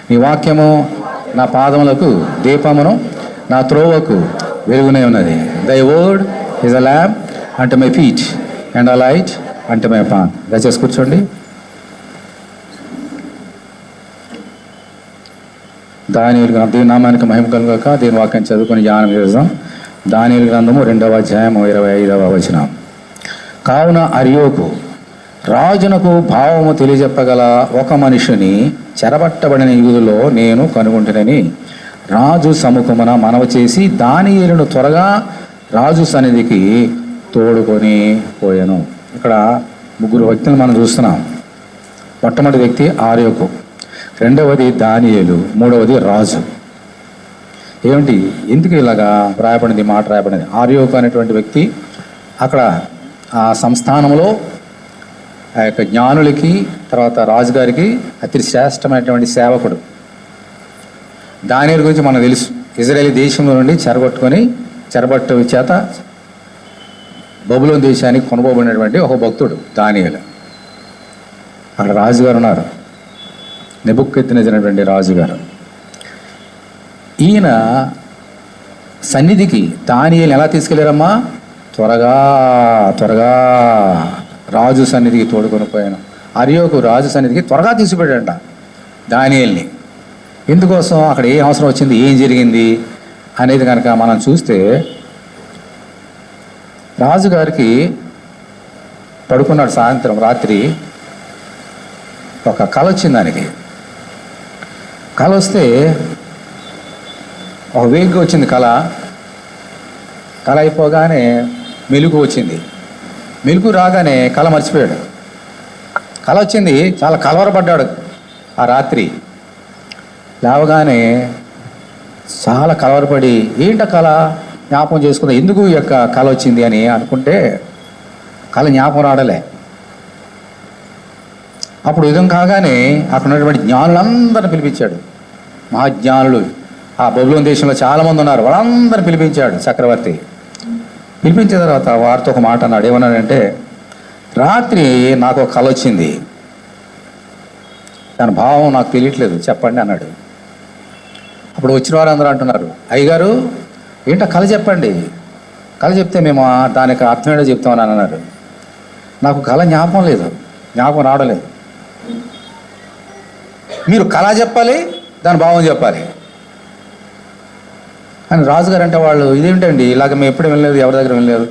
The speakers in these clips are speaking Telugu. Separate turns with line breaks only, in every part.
నీ వాక్యము నా పాదములకు దీపమును, నా త్రోవకు వెలుగునే ఉన్నది. Thy word is a lamp unto my feet and a light unto my path. దయచేసి కూర్చోండి. దానియేలు గ్రంథం, దేవుని నామానికి మహిమ కలుగాక. దీని వాక్యం చదువుకొని ధ్యానం చేద్దాం. దానియేలు గ్రంథము 2వ అధ్యాయము 25వ వచనం. కావున అర్యోకు రాజునకు భావము తెలియజెప్పగల ఒక మనిషిని చెరబట్టబడిన యూదులో నేను కనుగొంటునని రాజు సముఖమున మనవి చేసి దానియేలును త్వరగా రాజు సన్నిధికి తోడుకొని పోయాను. ఇక్కడ ముగ్గురు వ్యక్తులు మనం చూస్తున్నాం. మొట్టమొదటి వ్యక్తి అర్యోకు, రెండవది దానియేలు, మూడవది రాజు. ఏమిటి, ఎందుకు ఇలాగా రాయబడింది, మాట రాయబడింది? అర్యోకు అనేటువంటి వ్యక్తి అక్కడ ఆ సంస్థానంలో ఆ యొక్క జ్ఞానులకి, తర్వాత రాజుగారికి అతి శ్రేష్టమైనటువంటి సేవకుడు. దానియేలు గురించి మనకు తెలుసు. ఇజ్రాయేల్ దేశంలో నుండి చెరబట్టు చేత బబులోను దేశానికి కొనబోబడినటువంటి ఒక భక్తుడు దానియేలు. అక్కడ రాజుగారు ఉన్నారు, నెబుకద్నెజరు రాజుగారు. ఈయన సన్నిధికి దానియేలు ఎలా తీసుకెళ్ళారమ్మా? త్వరగా రాజు సన్నిధికి తోడుకొని పోయాను. అర్యోకు రాజు సన్నిధికి త్వరగా తీసుకుపోయాడంట దానియేలుని. ఎందుకోసం, అక్కడ ఏ అవసరం వచ్చింది, ఏం జరిగింది అనేది కనుక మనం చూస్తే, రాజుగారికి పడుకున్నాడు. సాయంత్రం రాత్రి ఒక కళ వచ్చింది. దానికి కళ వస్తే ఒక వేగ్గా వచ్చింది కళ. కళ అయిపోగానే మెలుగు వచ్చింది. మెలుగు రాగానే కళ మర్చిపోయాడు. కళ వచ్చింది, చాలా కలవరపడ్డాడు. ఆ రాత్రి లేవగానే చాలా కలవరపడి, ఏంట కళ జ్ఞాపకం చేసుకుందా, ఎందుకు ఈ యొక్క కళ వచ్చింది అని అనుకుంటే కళ జ్ఞాపకం రావడలే. అప్పుడు ఉదయం కాగానే అక్కడ ఉన్నటువంటి జ్ఞానులందరిని పిలిపించాడు. మహాజ్ఞానులు ఆ బబులోను దేశంలో చాలామంది ఉన్నారు, వాళ్ళందరిని పిలిపించాడు చక్రవర్తి. పిలిపించిన తర్వాత వారితో ఒక మాట అన్నాడు. ఏమన్నాడంటే, రాత్రి నాకు ఒక కళ వచ్చింది, దాని భావం నాకు తెలియట్లేదు, చెప్పండి అన్నాడు. అప్పుడు వచ్చిన వారు అందరూ అంటున్నారు, అయ్యగారు ఏంటో కళ చెప్పండి, కళ చెప్తే మేము దానికి అర్థం ఏంటో చెప్తామని అన్నారు. నాకు కళ జ్ఞాపకం రావడలేదు. మీరు కళ చెప్పాలి, దాని భావం చెప్పాలి అని రాజుగారు అంటే, వాళ్ళు ఇదేంటండి ఇలాగ మేము ఎప్పుడు వెళ్ళలేదు, ఎవరి దగ్గర వెళ్ళలేదు,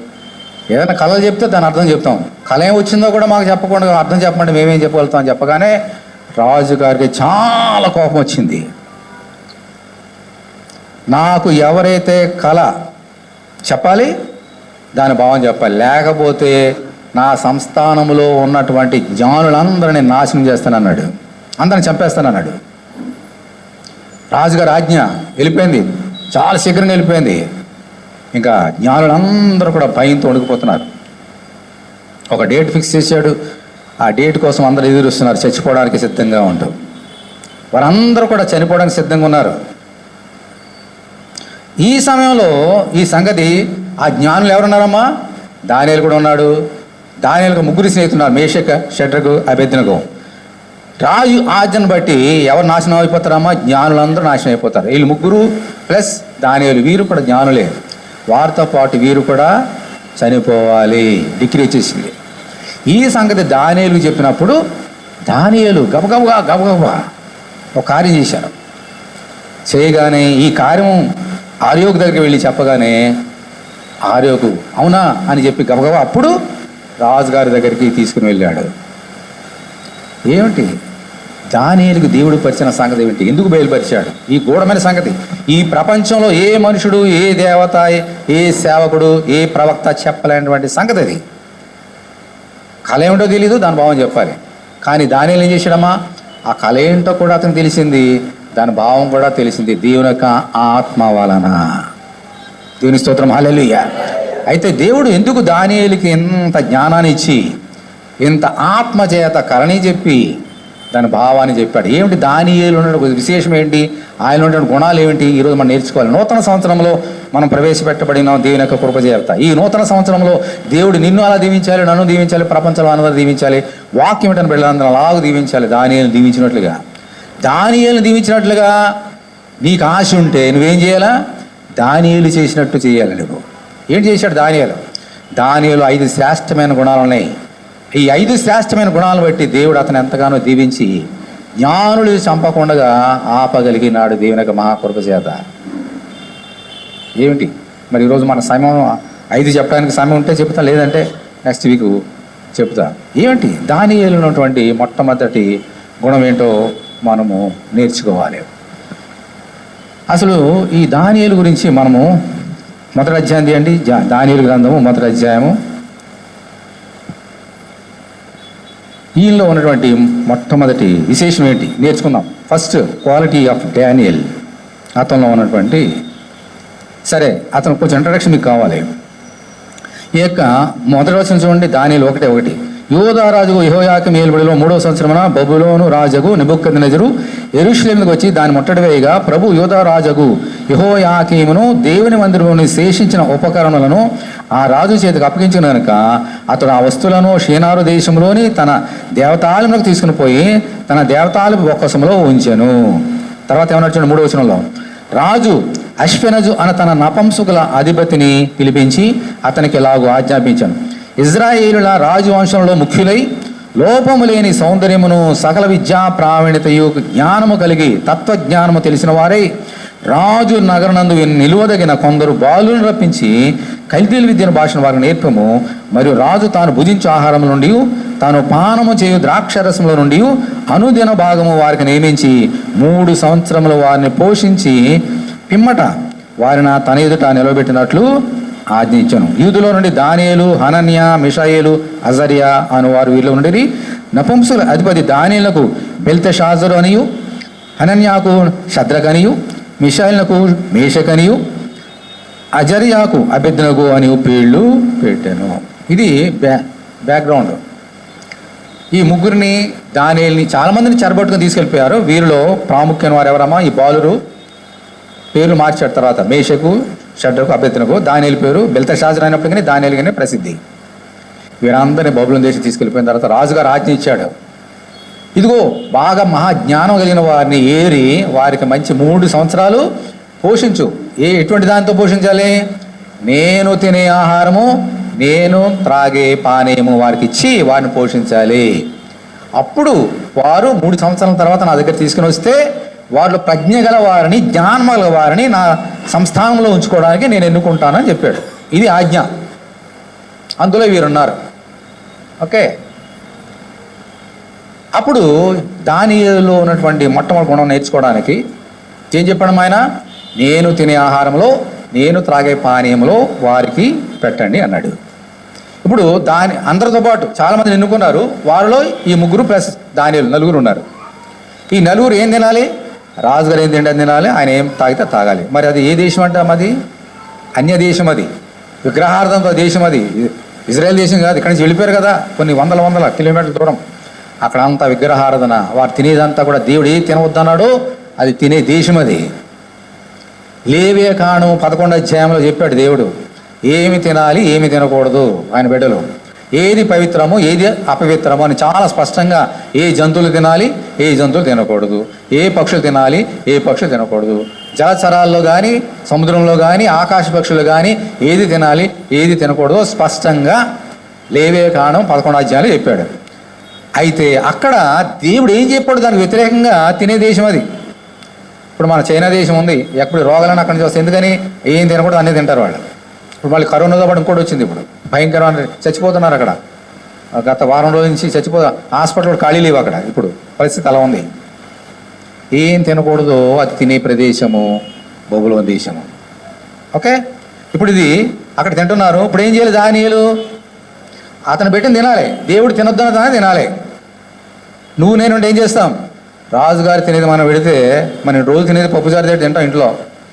ఏదైనా కళలు చెప్తే దాని అర్థం చెప్తాం, కళ ఏం వచ్చిందో కూడా మాకు చెప్పకుండా అర్థం చెప్పమంటే మేమేం చెప్పగలుగుతాం అని చెప్పగానే రాజుగారికి చాలా కోపం వచ్చింది. నాకు ఎవరైతే కళ చెప్పాలి, దాని భావం చెప్పాలి, లేకపోతే నా సంస్థానంలో ఉన్నటువంటి జ్ఞానులందరినీ నాశనం చేస్తానన్నాడు, అందరిని చంపేస్తానన్నాడు. రాజుగారి ఆజ్ఞ వెళ్ళిపోయింది, చాలా శీఘ్రంగా వెళ్ళిపోయింది. ఇంకా జ్ఞానులందరూ కూడా భయంతో వణికిపోతున్నారు. ఒక డేట్ ఫిక్స్ చేశాడు. ఆ డేట్ కోసం అందరూ ఎదురుస్తున్నారు, చచ్చిపోవడానికి సిద్ధంగా ఉంటాం. వారందరూ కూడా చనిపోవడానికి సిద్ధంగా ఉన్నారు. ఈ సమయంలో ఈ సంగతి ఆ జ్ఞానులు ఎవరున్నారమ్మా? దానియేలు కూడా ఉన్నాడు. దానియేలుకు ముగ్గురు స్నేహితున్నారు, మేషక్, షడ్రకు, అబేద్నెగో. రాజు ఆజ్ఞను బట్టి ఎవరు నాశనం అయిపోతారమ్మా? జ్ఞానులందరూ నాశనం అయిపోతారు. వీళ్ళు ముగ్గురు ప్లస్ దానియేలు, వీరు కూడా జ్ఞానులే. వారితో పాటు వీరు కూడా చనిపోవాలి డిగ్రీ చేసింది. ఈ సంగతి దానియేలుకు చెప్పినప్పుడు దానియేలు గబగబా ఒక కార్యం చేశారు. చేయగానే ఈ కార్యం అర్యోకు దగ్గరికి వెళ్ళి చెప్పగానే అర్యోకు అవునా అని చెప్పి గబగబా అప్పుడు రాజుగారి దగ్గరికి తీసుకుని వెళ్ళాడు. ఏమిటి దానియేలుకు దేవుడు పరిచిన సంగతి ఏమిటి, ఎందుకు బయలుపరిచాడు? ఈ గూఢమైన సంగతి ఈ ప్రపంచంలో ఏ మనుషుడు, ఏ దేవత, ఏ సేవకుడు, ఏ ప్రవక్త చెప్పలేనటువంటి సంగతి అది. కళ ఏమిటో తెలీదు, దాని భావం చెప్పాలి. కానీ దానియేలు ఏం చేశాడమ్మా? ఆ కళ ఏంటో కూడా అతనికి తెలిసింది, దాని భావం కూడా తెలిసింది, దేవుని యొక్క ఆత్మ వలన. దేవుని స్తోత్రం, హల్లెలూయా. అయితే దేవుడు ఎందుకు దానియేలుకి ఇంత జ్ఞానాన్ని ఇచ్చి ఇంత ఆత్మ చేత కళని చెప్పి దాని భావాన్ని చెప్పాడు? ఏమిటి దానియేలు ఉన్న విశేషం ఏంటి, ఆయన ఉన్నటువంటి గుణాలు ఏమిటి, ఈరోజు మనం నేర్చుకోవాలి. నూతన సంవత్సరంలో మనం ప్రవేశపెట్టబడిన దేవుని యొక్క కృప చేత ఈ నూతన సంవత్సరంలో దేవుడు నిన్ను అలా దీవించాలి, నన్ను దీవించాలి, ప్రపంచంలో అందరూ దీవించాలి, వాక్యం ఏంటని బిడ్డలందరూ అలాగూ దీవించాలి, దానియేలు దీవించినట్లుగా. దానియేలును దీవించినట్లుగా నీకు ఆశ ఉంటే నువ్వేం చేయాలా? దానియేలు చేసినట్టు చేయాలి నువ్వు. ఏం చేశాడు దానియేలు? దానియేలు 5 శ్రేష్టమైన గుణాలు ఉన్నాయి. ఈ 5 శ్రేష్టమైన గుణాలను బట్టి దేవుడు అతను ఎంతగానో దీవించి జ్ఞానులు చంపకుండా ఆపగలిగినాడు దేవుని యొక్క మహాకృప చేత. ఏమిటి మరి ఈరోజు మన సమయం 5 చెప్పడానికి సమయం ఉంటే చెప్తా, లేదంటే నెక్స్ట్ వీక్ చెప్తా. ఏమిటి దానియేలు ఉన్నటువంటి మొట్టమొదటి గుణం ఏంటో మనము నేర్చుకోవాలి. అసలు ఈ దానియేలు గురించి మనము మొదటి అధ్యాయం తీయండి. దానియేలు గ్రంథము మొదటి అధ్యాయము. ఈయనలో ఉన్నటువంటి మొట్టమొదటి విశేషం ఏంటి నేర్చుకుందాం. ఫస్ట్ క్వాలిటీ ఆఫ్ డానియల్, అతనిలో ఉన్నటువంటి. సరే, అతను కొంచెం ఇంట్రడక్షన్ మీకు కావాలి. ఈ యొక్క మొదటి వచనం చూడండి, దానియేలు 1:1. యూదా రాజుకు యెహోయాకీము ఏలుబడిలో 3వ సంవత్సరమున బబులోను రాజుకు నెబుకద్నెజరు యెరూషలేముకు వచ్చి దాన్ని ముట్టడి వేయగా, ప్రభు యూదా రాజుకు యెహోయాకీమును దేవుని మందిరంలోని శేషించిన ఉపకరణలను ఆ రాజు చేతికి అప్పగించిన కనుక అతడు ఆ వస్తువులను షీనారు దేశంలోని తన దేవతాలయంలోకి తీసుకుని పోయి తన దేవతాలయ బొక్కసంలో ఉంచెను. తర్వాత ఏమన్నా చూడండి 3వ వచనంలో, రాజు అశ్వెనజు అన్న తన నపంసుకుల అధిపతిని పిలిపించి అతనికి ఇలాగూ ఆజ్ఞాపించాను. ఇజ్రాయేలుల రాజు వంశంలో ముఖ్యులై లోపము లేని సౌందర్యమును సకల విద్యా ప్రావీణ్యతయు జ్ఞానము కలిగి తత్వజ్ఞానము తెలిసిన వారై రాజు నగరనందు నిలువదగిన కొందరు బాలులను రప్పించి కల్దీల విద్యను భాషను వారికి నేర్పము. మరియు రాజు తాను భుజించు ఆహారం నుండి తాను పానము చేయు ద్రాక్షరసముల నుండి అనుదిన భాగము వారికి నియమించి 3 సంవత్సరములు వారిని పోషించి పిమ్మట వారిని తన ఎదుట నిలబెట్టినట్లు ఆజ్ఞించను. యూదులో నుండి దానియేలు, హనన్య, మిషాయేలు, అజర్యా అను వారు వీరిలో నుండి నపుంసుల అధిపతి దానియేలుకు బెల్తెషాజరు అనియు, హనన్యాకు షద్రకనియు, మిషాయేలునకు మేషకనియు, అజర్యాకు అబెద్నెగో అనియు పేర్లు పెట్టాను. ఇది బ్యాక్గ్రౌండ్. ఈ ముగ్గురిని దానియేలుని చాలామందిని చెరబట్టుకుని తీసుకెళ్ళిపోయారు. వీరిలో ప్రాముఖ్యమైన వారు ఎవరమ్మా? ఈ బాలురు పేర్లు మార్చాడు. తర్వాత మేషకు, షడ్రకు, అబెద్నెగో. దానియేలు పేరు బెల్తెషాజరు అయినప్పటికీ దానియేలుగానే ప్రసిద్ధి. వీరందరినీ బబులోను దేశం తీసుకెళ్ళిపోయిన తర్వాత రాజుగారు ఆజ్ఞ ఇచ్చాడు, ఇదిగో బాగా మహాజ్ఞానం కలిగిన వారిని ఏరి వారికి మంచి 3 సంవత్సరాలు పోషించు. ఎటువంటి దానితో పోషించాలి? నేను తినే ఆహారము, నేను త్రాగే పానీయము వారికి ఇచ్చి వారిని పోషించాలి. అప్పుడు వారు 3 సంవత్సరాల తర్వాత నా దగ్గర తీసుకుని వస్తే వాళ్ళు ప్రజ్ఞ గల వారిని, జ్ఞానం గల వారిని నా సంస్థానంలో ఉంచుకోవడానికి నేను ఎన్నుకుంటానని చెప్పాడు. ఇది ఆజ్ఞ. అందులో వీరున్నారు. ఓకే. అప్పుడు దానియేలులో ఉన్నటువంటి మొట్టమొదటి గుణం నేర్చుకోవడానికి ఏం చెప్పడం ఆయన? నేను తినే ఆహారంలో, నేను త్రాగే పానీయంలో వారికి పెట్టండి అన్నాడు. ఇప్పుడు అందరితో పాటు చాలామంది ఎన్నుకున్నారు. వారిలో ఈ 3 ప్లస్ దానియేలు 4 ఉన్నారు. ఈ 4 ఏం తినాలి? రాజుగారు ఏం తింటే తినాలి, ఆయన ఏం తాగితే తాగాలి. మరి అది ఏ దేశం అంటాం? అది అన్య దేశం, అది విగ్రహార్థంతో దేశం. అది ఇజ్రాయెల్ దేశం కాదు. ఇక్కడి నుంచి వెళ్ళిపోయారు కదా, కొన్ని వందల కిలోమీటర్ల దూరం. అక్కడ అంతా విగ్రహారాధన. వారు తినేదంతా కూడా దేవుడు ఏ తినవద్దన్నాడో అది తినే దేశం అది. లేవియకాండం 11వ అధ్యాయంలో చెప్పాడు దేవుడు ఏమి తినాలి, ఏమి తినకూడదు. ఆయన బిడ్డలు ఏది పవిత్రమో, ఏది అపవిత్రమో అని చాలా స్పష్టంగా, ఏ జంతువులు తినాలి, ఏ జంతువులు తినకూడదు, ఏ పక్షులు తినాలి, ఏ పక్షులు తినకూడదు, జలచరాల్లో కానీ సముద్రంలో కానీ ఆకాశ పక్షులు కానీ ఏది తినాలి, ఏది తినకూడదు స్పష్టంగా లేవియకాండం 11వ అధ్యాయంలో చెప్పాడు. అయితే అక్కడ దేవుడు ఏం చెప్పాడు? దానికి వ్యతిరేకంగా తినే దేశం అది. ఇప్పుడు మన చైనా దేశం ఉంది, ఎప్పుడు రోగాలను అక్కడి నుంచి వస్తాయి. ఎందుకని? ఏం తినకూడదు, అన్నీ తింటారు వాళ్ళు. ఇప్పుడు మళ్ళీ కరోనాతో పాటు ఇంకోటి వచ్చింది. ఇప్పుడు భయంకరమైన చచ్చిపోతున్నారు అక్కడ. గత వారం రోజుల నుంచి హాస్పిటల్ ఖాళీ లేవు అక్కడ. ఇప్పుడు పరిస్థితి అలా ఉంది. ఏం తినకూడదు అది తినే ప్రదేశము బబులోను దేశము. ఓకే. ఇప్పుడు ఇది అక్కడ తింటున్నారు. ఇప్పుడు ఏం చేయాలి? దానియేలు అతను పెట్టింది తినాలి. దేవుడు తినొద్దన్న తినాలి. నువ్వు నేను ఏం చేస్తాం? రాజుగారు తినేది మనం పెడితే, మనం రోజు తినేది పప్పుచారు తింటాం ఇంట్లో.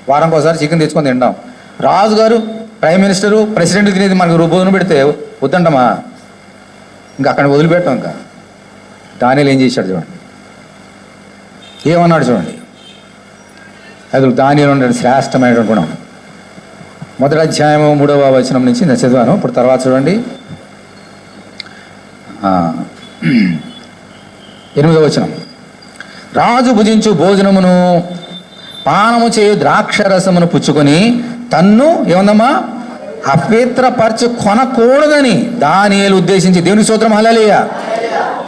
వారానికి ఒకసారి చికెన్ తెచ్చుకొని తింటాం. రాజుగారు, ప్రైమ్ మినిస్టరు, ప్రెసిడెంట్ తినేది మనకు భోజనం పెడితే వద్దంటామా? ఇంకా అక్కడ వదిలిపెట్టాం. ఇంకా దానియేలు ఏం చేశాడు చూడండి, ఏమన్నాడు చూడండి. అది దానియేలు ఉండే శ్రేష్టమైనటువంటి గుణం. మొదటి అధ్యాయము 3వ వచనం నుంచి నేను చదివాను. ఇప్పుడు తర్వాత చూడండి 8వ వచనం. రాజు భుజించు భోజనమును పానము చేయు ద్రాక్షరసమును పుచ్చుకొని తన్ను ఏముందమ్మా అపవిత్రపరచు కొనకూడదని దానియేలు ఉద్దేశించి, దేవుని స్తోత్రం హల్లెలూయా,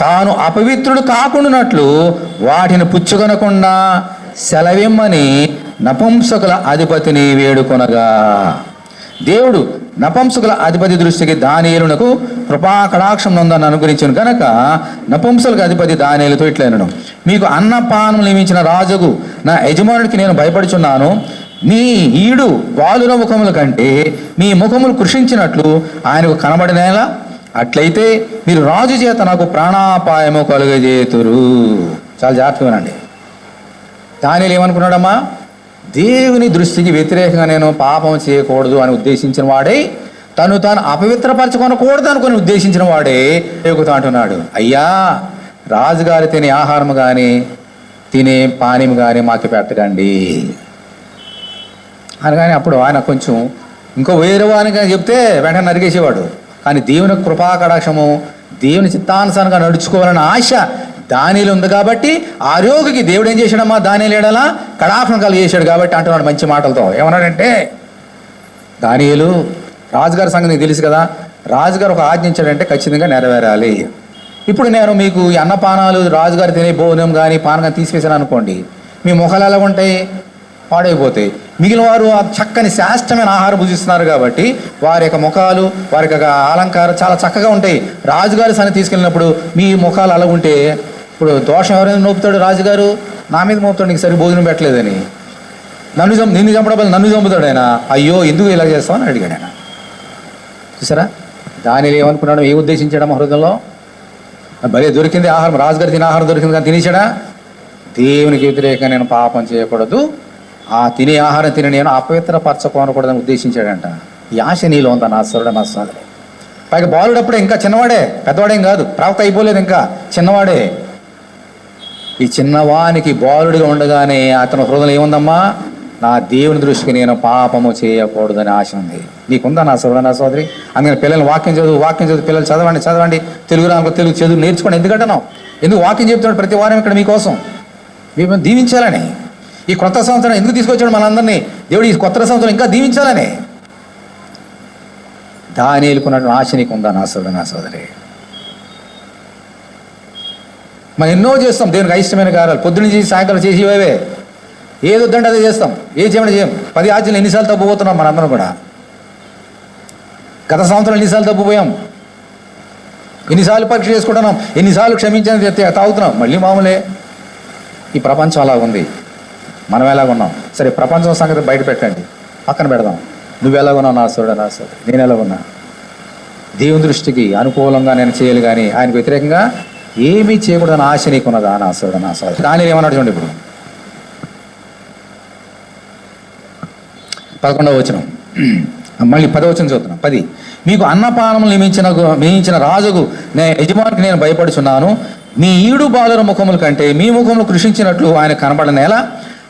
తాను అపవిత్రుడు కాకుండానట్లు వాటిని పుచ్చుకొనకుండా సెలవిమ్మని నపుంసకుల అధిపతిని వేడుకొనగా, దేవుడు నపుంసకుల అధిపతి దృష్టికి దానియేలునకు కృపాకటాక్షం నొందని అనుగ్రహించును కనుక నపుంసకుల అధిపతి దానియేలుతో ఇట్లనను, మీకు అన్నపానం నియమించిన రాజుకు నా యజమానుడికి నేను భయపడుచున్నాను. మీ ఈడు బాలుర ముఖముల కంటే మీ ముఖములు కృషించినట్లు ఆయనకు కనబడినేలా, అట్లయితే మీరు రాజు చేత నాకు ప్రాణాపాయము కలుగజేతురు. చాలా జాగ్రత్తగా వినండి. దానియేలు ఏమనుకున్నాడమ్మా? దేవుని దృష్టికి వ్యతిరేకంగా నేను పాపం చేయకూడదు అని ఉద్దేశించిన వాడే, తను తాను అపవిత్రపరచుకొనకూడదు అనుకుని ఉద్దేశించిన వాడే ఎక్కుతా అంటున్నాడు, అయ్యా రాజుగారు తినే ఆహారం కానీ తినే పానీయం కానీ మాకు పెట్టకండి అనగానే అప్పుడు ఆయన కొంచెం ఇంకో వేరే వానికి చెప్తే వెంటనే నరిగేసేవాడు. కానీ దేవుని కృపాకటాక్షము, దేవుని చిత్తానుసారంగా నడుచుకోవాలన్న ఆశ దానిలో ఉంది కాబట్టి ఆరోగ్యకి దేవుడు ఏం చేశాడమ్మా? దానియేలు ఏడలా కడాక్షం కలిగేశాడు కాబట్టి అంటున్నాడు మంచి మాటలతో. ఏమన్నాడంటే, దానియేలు రాజుగారి సంగతి నీకు తెలుసు కదా, రాజుగారు ఒక ఆజ్ఞించాడంటే ఖచ్చితంగా నెరవేరాలి. ఇప్పుడు నేను మీకు ఈ అన్నపానాలు రాజుగారు తినే భోజనం కానీ పానం కానీ తీసివేశాను అనుకోండి, మీ ముఖాలు ఎలా ఉంటాయి? పాడైపోతాయి. మిగిలిన వారు ఆ చక్కని శ్రేష్టమైన ఆహారం భుజిస్తున్నారు కాబట్టి వారి యొక్క ముఖాలు, వారి యొక్క అలంకారం చాలా చక్కగా ఉంటాయి. రాజుగారి సన్ని తీసుకెళ్ళినప్పుడు మీ ముఖాలు అలా ఉంటే, ఇప్పుడు దోషం ఎవరైనా నోపుతాడు? రాజుగారు నా మీద మోపుతాడు, నీకు సరి భోజనం పెట్టలేదని. నిన్ను చంపడం నన్ను చంపుతాడు ఆయన. అయ్యో ఎందుకు ఇలా చేస్తామని అడిగాడు ఆయన. చూసారా దానియేలు ఏమనుకున్నాడు? ఏ ఉద్దేశించాడమ్మా హృదయంలో? భలే దొరికింది ఆహారం, రాజుగారు తినే ఆహారం దొరికింది కానీ తినేసాడా? దేవునికి వ్యతిరేకంగా నేను పాపం చేయకూడదు, ఆ తినే ఆహారం తిని నేను అపవిత్రపరచకూడదని ఉద్దేశించాడంట. ఈ ఆశ నీలో ఉందా నా సోదరుడు, నా సోదరి? పైగా బాలుడు అప్పుడే ఇంకా చిన్నవాడే, పెద్దవాడేం కాదు, ప్రవక్త అయిపోలేదు, ఇంకా చిన్నవాడే. ఈ చిన్నవానికి బాలుడిగా ఉండగానే అతని హృదయంలో ఏముందమ్మా? నా దేవుని దృష్టికి నేను పాపము చేయకూడదని ఆశ ఉంది. నీకుందా నా సోదరు, నా సోదరి? అందుకని పిల్లలు వాక్యం చదువు పిల్లలు చదవండి, తెలుగు రానుకో తెలుగు చదువు నేర్చుకోండి. ఎందుకంటున్నావు? ఎందుకు వాక్యం చెప్తున్నాడు ప్రతి వారం ఇక్కడ మీకోసం, మేము దీవించాలని. ఈ కొత్త సంవత్సరం ఎందుకు తీసుకొచ్చాడు మనందరినీ? దేవుడు ఈ కొత్త సంవత్సరం ఇంకా దీవించాలని. దానియేలుకున్నటువంటి ఆశ నీకుందా నా సోదరు, నా సోదరి? మనం ఎన్నో చేస్తాం దేవునికి ఇష్టమైన కార్యాలు, పొద్దున్న సాయంకాలం చేసేవే. ఏది వద్దంటే అదే చేస్తాం, ఏ చేయమని చేయం. 10 ఆజ్ఞలు ఎన్నిసార్లు తప్పిపోతున్నాం మనందరం కూడా. గత సంవత్సరం ఎన్నిసార్లు తప్పిపోయాం, ఎన్నిసార్లు పరీక్ష చేసుకుంటున్నాం, ఎన్నిసార్లు క్షమించని తాగుతున్నాం. మళ్ళీ మామూలే. ఈ ప్రపంచం అలా ఉంది, మనం ఎలాగున్నాం? సరే ప్రపంచం సంగతి బయట పెట్టండి, పక్కన పెడదాం. నువ్వు ఎలాగున్నావు నా సోదరుడు, నా సోదరి? నేను ఎలాగున్నా? దేవుని దృష్టికి అనుకూలంగా నేను చేయాలి కానీ ఆయనకు వ్యతిరేకంగా ఏమీ చేయకూడదని ఆశ నీకున్నదా నా సోదరుడు, నా సోదరి? దానియేలు ఏమన్నాడు చూడండి. ఇప్పుడు 11వ వచనం, మళ్ళీ 10వ వచనం చదువుతున్నాం. 10, మీకు అన్నపానములు నియమించిన రాజుకు యజమానికి నేను భయపడుచున్నాను. మీ ఈడు బాలుర ముఖముల కంటే మీ ముఖములు కృషించినట్లు ఆయన కనబడనేలా,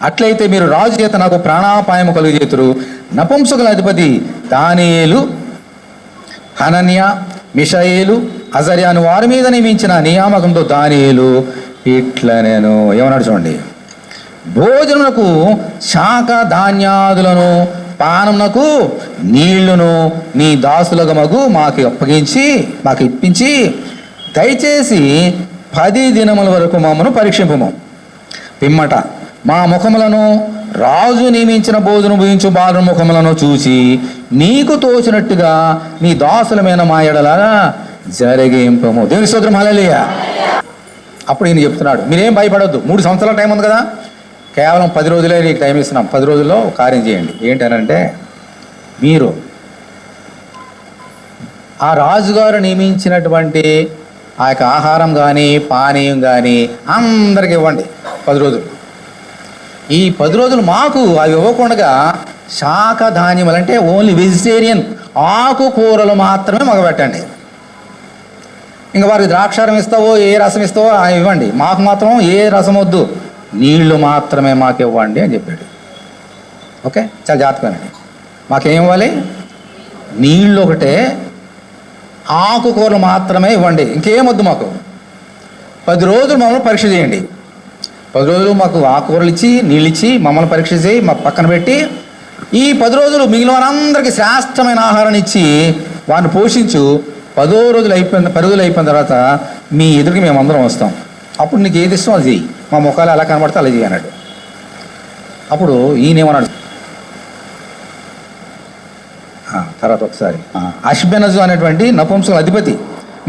అట్లయితే మీరు రాజు చేత నాకు ప్రాణాపాయము కలుగజేతురు. నపుంసకుల అధిపతి దానియేలు, హనన్య, మిషాయేలు, అజర్యాను వారి మీద నియమించిన నియామకంతో దానియేలు ఇట్లా నేను ఏమన్నాడు చూడండి, భోజనమునకు శాఖ ధాన్యాదులను పానమునకు నీళ్లును నీ దాసులకు మాకు ఇప్పించి దయచేసి 10 దినముల వరకు మమ్మను పరీక్షింపము. పిమ్మట మా ముఖములను రాజు నియమించిన భోజనం భుజించు బాలుర ముఖములను చూసి నీకు తోచినట్టుగా నీ దాసులమైన మా ఎడల జరిగింపము. దేవుని స్తోత్రం హల్లెలూయా. అప్పుడు ఈయన చెప్తున్నాడు, మీరేం భయపడొద్దు, 3 సంవత్సరాల టైం ఉంది కదా, కేవలం 10 రోజులే నీకు టైం ఇస్తున్నాం. 10 రోజుల్లో కార్యం చేయండి. ఏంటనంటే, మీరు ఆ రాజుగారు నియమించినటువంటి ఆ యొక్క ఆహారం కానీ పానీయం కానీ అందరికి ఇవ్వండి 10 రోజులు. ఈ 10 రోజులు మాకు అవి ఇవ్వకుండా శాఖ ధాన్యములు అంటే ఓన్లీ వెజిటేరియన్ ఆకుకూరలు మాత్రమే మాకు పెట్టండి. ఇంకా వారికి ద్రాక్షారం ఇస్తావో ఏ రసం ఇస్తావో అవి ఇవ్వండి, మాకు మాత్రం ఏ రసం వద్దు, నీళ్లు మాత్రమే మాకు ఇవ్వండి అని చెప్పాడు. ఓకే, చాలా జాగ్రత్తగానండి. మాకేం ఇవ్వాలి? నీళ్ళు ఒకటే, ఆకుకూరలు మాత్రమే ఇవ్వండి, ఇంకేం వద్దు మాకు. 10 రోజులు మమ్మల్ని పరీక్ష చేయండి. 10 రోజులు మాకు ఆకుకూరలు ఇచ్చి నీళ్ళు ఇచ్చి మమ్మల్ని పరీక్ష చేయి మా పక్కన పెట్టి ఈ 10 రోజులు మిగిలిన వారందరికీ శ్రేష్టమైన ఆహారాన్ని ఇచ్చి వారిని పోషించు. 10 రోజులు అయిపోయిన తర్వాత మీ ఎదురుకి మేమందరం వస్తాం, అప్పుడు నీకు ఏది ఇష్టం అది చెయ్యి, మా ముఖాలు ఎలా కనబడితే అలా చెయ్యి అన్నాడు. అప్పుడు ఈయనేమన్నాడు తర్వాత ఒకసారి అష్బెనజు అనేటువంటి నపుంసకుల అధిపతి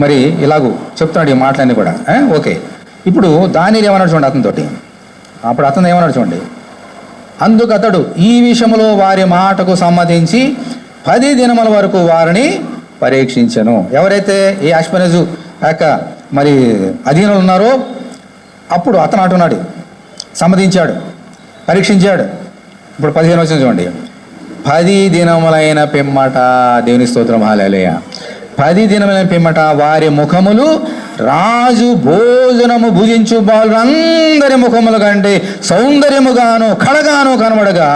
మరి ఇలాగూ చెప్తున్నాడు ఈ మాటలన్నీ కూడా. ఓకే, ఇప్పుడు దానియేలు ఏమన్నాడు చూడండి అతనితోటి. అప్పుడు అతను ఏమన్నాడు చూడండి, అందుకు అతడు ఈ విషయంలో వారి మాటకు సమ్మతించి 10 దినముల వరకు వారిని పరీక్షించను. ఎవరైతే ఈ అష్బెనజు యొక్క మరి అధీనంలో ఉన్నారో అప్పుడు అతను అంటున్నాడు సమ్మతించాడు, పరీక్షించాడు. ఇప్పుడు 15 వచ్చిన చూడండి, 10 దినములైన పిమ్మట, దేవుని స్తోత్రం హల్లెలూయా, 10 దినములైన పిమ్మట వారి ముఖములు రాజు భోజనము భుజించు బాలురందరి ముఖముల కంటే సౌందర్యముగాను కళగాను కనబడగా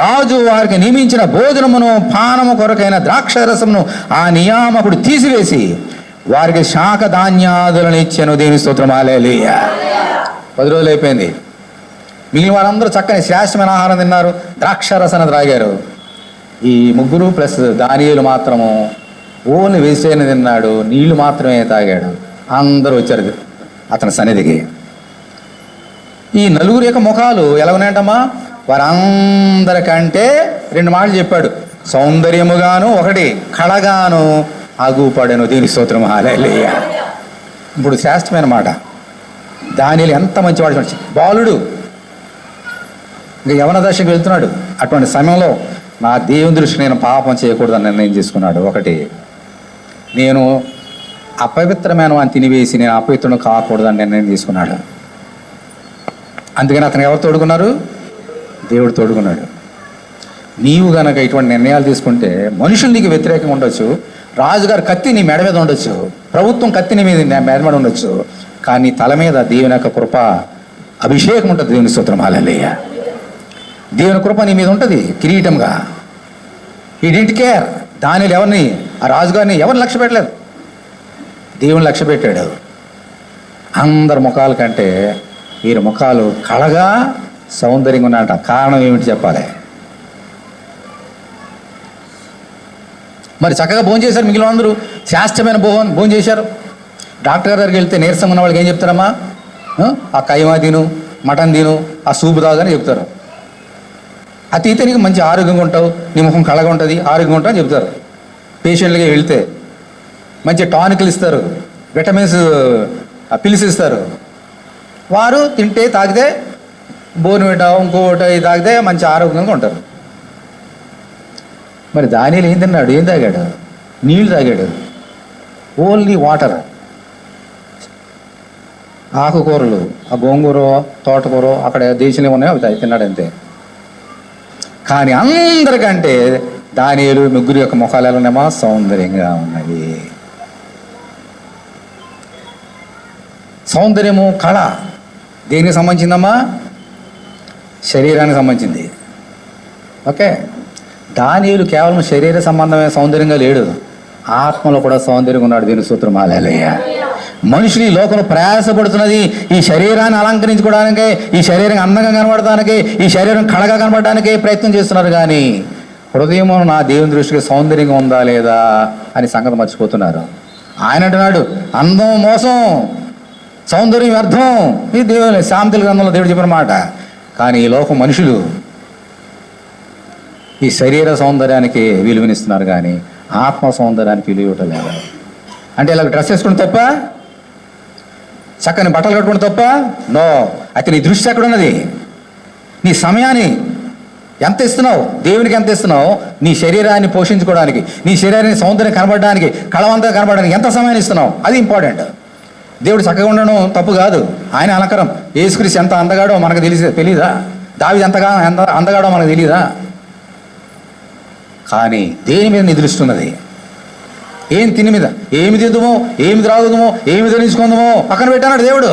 రాజు వారికి నియమించిన భోజనమును పానము కొరకైన ద్రాక్షరసమును ఆ నియామకుడు తీసివేసి వారికి శాఖ ధాన్యాదులను ఇచ్చెను. దేవుని స్తోత్రం హల్లెలూయా. 10 రోజులు అయిపోయింది, మిగిలిన వారందరూ చక్కని శ్రేష్టమైన ఆహారం తిన్నారు, ద్రాక్షరసన త్రాగారు. ఈ ముగ్గురు ప్లస్ దానియేలు మాత్రము ఓన్లీ వెజిటేరియన్ తిన్నాడు, నీళ్లు మాత్రమే తాగాడు. అందరూ వచ్చారు అతని సన్నిధికి. ఈ నలుగురు యొక్క ముఖాలు ఎలా ఉన్నాయంటమ్మా, వారందరికంటే 2 మాటలు చెప్పాడు, సౌందర్యముగాను 1 కళగాను అగుపడెను. దీని స్తోత్రం హల్లెలూయా. ఇప్పుడు శ్రేష్టమైన మాట, దానియేలు ఎంత మంచివాడు చూడండి, బాలుడు ఇంకా యవన దశకు వెళ్తున్నాడు. అటువంటి సమయంలో నా దేవుని దృష్టి నేను పాపం చేయకూడదని నిర్ణయం చేసుకున్నాడు. 1, నేను అపవిత్రమైన వాడిని తినివేసి నేను అపవిత్రుడు కాకూడదని నిర్ణయం తీసుకున్నాడు. అందుకని అతను ఎవరు తోడుకున్నారు, దేవుడు తోడుకున్నాడు. నీవు గనక ఇటువంటి నిర్ణయాలు తీసుకుంటే మనుషులు నీకు వ్యతిరేకంగా ఉండొచ్చు, రాజుగారు కత్తి నీ మెడ మీద ఉండొచ్చు, ప్రభుత్వం కత్తి నీ మీద మెడ ఉండొచ్చు, కానీ తల మీద దేవుని యొక్క కృప అభిషేకం ఉంటుంది. దేవుని స్తోత్రం హల్లెలూయా. దేవుని కృప నీ మీద ఉంటుంది కిరీటంగా. He didn't care. దానియేలు ఎవరిని, ఆ రాజుగారిని ఎవరిని లక్ష్య పెట్టలేదు, దేవుని లక్ష్య పెట్టాడు. అందరి ముఖాల కంటే వీరి ముఖాలు కళగా సౌందర్యంగా ఉన్నాయట. కారణం ఏమిటి చెప్పాలి. మరి చక్కగా భోజనం చేశారు, మిగిలిన అందరూ శ్రేష్టమైన భోజనం చేశారు. డాక్టర్ గారి దగ్గరికి వెళ్తే నీరసంగా ఉన్న వాళ్ళకి ఏం చెప్తారమ్మా, ఆ కైమా తిను, మటన్ తిను, ఆ సూపు తాగని చెప్తారు. అది అయితే నీకు మంచి ఆరోగ్యంగా ఉంటావు, నీ ముఖం కళగా ఉంటుంది, ఆరోగ్యంగా ఉంటావు అని చెప్తారు. పేషెంట్లకి వెళ్తే మంచి టానిక్లు ఇస్తారు, విటమిన్స్ పిల్స్ ఇస్తారు. వారు తింటే తాగితే బోర్న్విటా ఇంకోటి తాగితే మంచి ఆరోగ్యంగా ఉంటారు. మరి దానియేలు ఏం తిన్నాడు, ఏం తాగాడు, నీళ్ళు తాగాడు, ఓన్లీ వాటర్. ఆకుకూరలు, ఆ గోంగూర తోటకూర అక్కడ దేశంలో ఉన్నాయో అవి తిన్నాడు అంతే. కానీ అందరికంటే దానియేలు ముగ్గురు యొక్క ముఖాలు ఎలా ఉన్నామో సౌందర్యంగా ఉన్నవి. సౌందర్యము కళ దేనికి సంబంధించిందమ్మా, శరీరానికి సంబంధించింది. ఓకే, దానియేలు కేవలం శరీర సంబంధమైన సౌందర్యంగా లేడు, ఆత్మలో కూడా సౌందర్యంగా ఉన్నాడు. దీని స్తోత్రం హల్లెలూయా. మనుషులు ఈ లోకంలో ప్రయాసపడుతున్నది ఈ శరీరాన్ని అలంకరించుకోవడానికి, ఈ శరీరం అందంగా కనబడటానికి, ఈ శరీరం కళగా కనబడడానికి ప్రయత్నం చేస్తున్నారు. కానీ హృదయం నా దేవుని దృష్టికి సౌందర్యంగా ఉందా లేదా అని సంగతి మర్చిపోతున్నారు. ఆయన అంటున్నాడు అందం మోసం, సౌందర్యం వ్యర్థం. ఇది దేవుని సామెతల గ్రంథంలో దేవుడు చెప్పిన మాట. కానీ ఈ లోకం మనుషులు ఈ శరీర సౌందర్యానికి విలువనిస్తున్నారు కానీ ఆత్మ సౌందర్యానికి విలువ ఇవ్వటం లేదు. అంటే ఇలా డ్రెస్ వేసుకుని తప్ప, చక్కని బట్టలు కట్టుకుని తప్ప, నో. అయితే నీ దృష్టి ఎక్కడ ఉన్నది, నీ సమయాన్ని ఎంత ఇస్తున్నావు, దేవునికి ఎంత ఇస్తున్నావు, నీ శరీరాన్ని పోషించుకోవడానికి, నీ శరీరాన్ని సౌందర్యం కనబడడానికి, కళవంతంగా కనబడడానికి ఎంత సమయాన్ని ఇస్తున్నావు, అది ఇంపార్టెంట్. దేవుడు చక్కగా ఉండడం తప్పు కాదు, ఆయన అలంకారం. యేసుక్రీస్తు ఎంత అందగాడో మనకు తెలీదా, దావీదు ఎంతగా అందగాడో మనకు తెలీదా. కానీ దేని మీద నీ దృష్టి ఉన్నది, ఏం తిని మీద, ఏమి తిందుమో, ఏమి త్రాగుదామో, ఏమి ధరించుకుందామో పక్కన పెట్టాడు దేవుడు.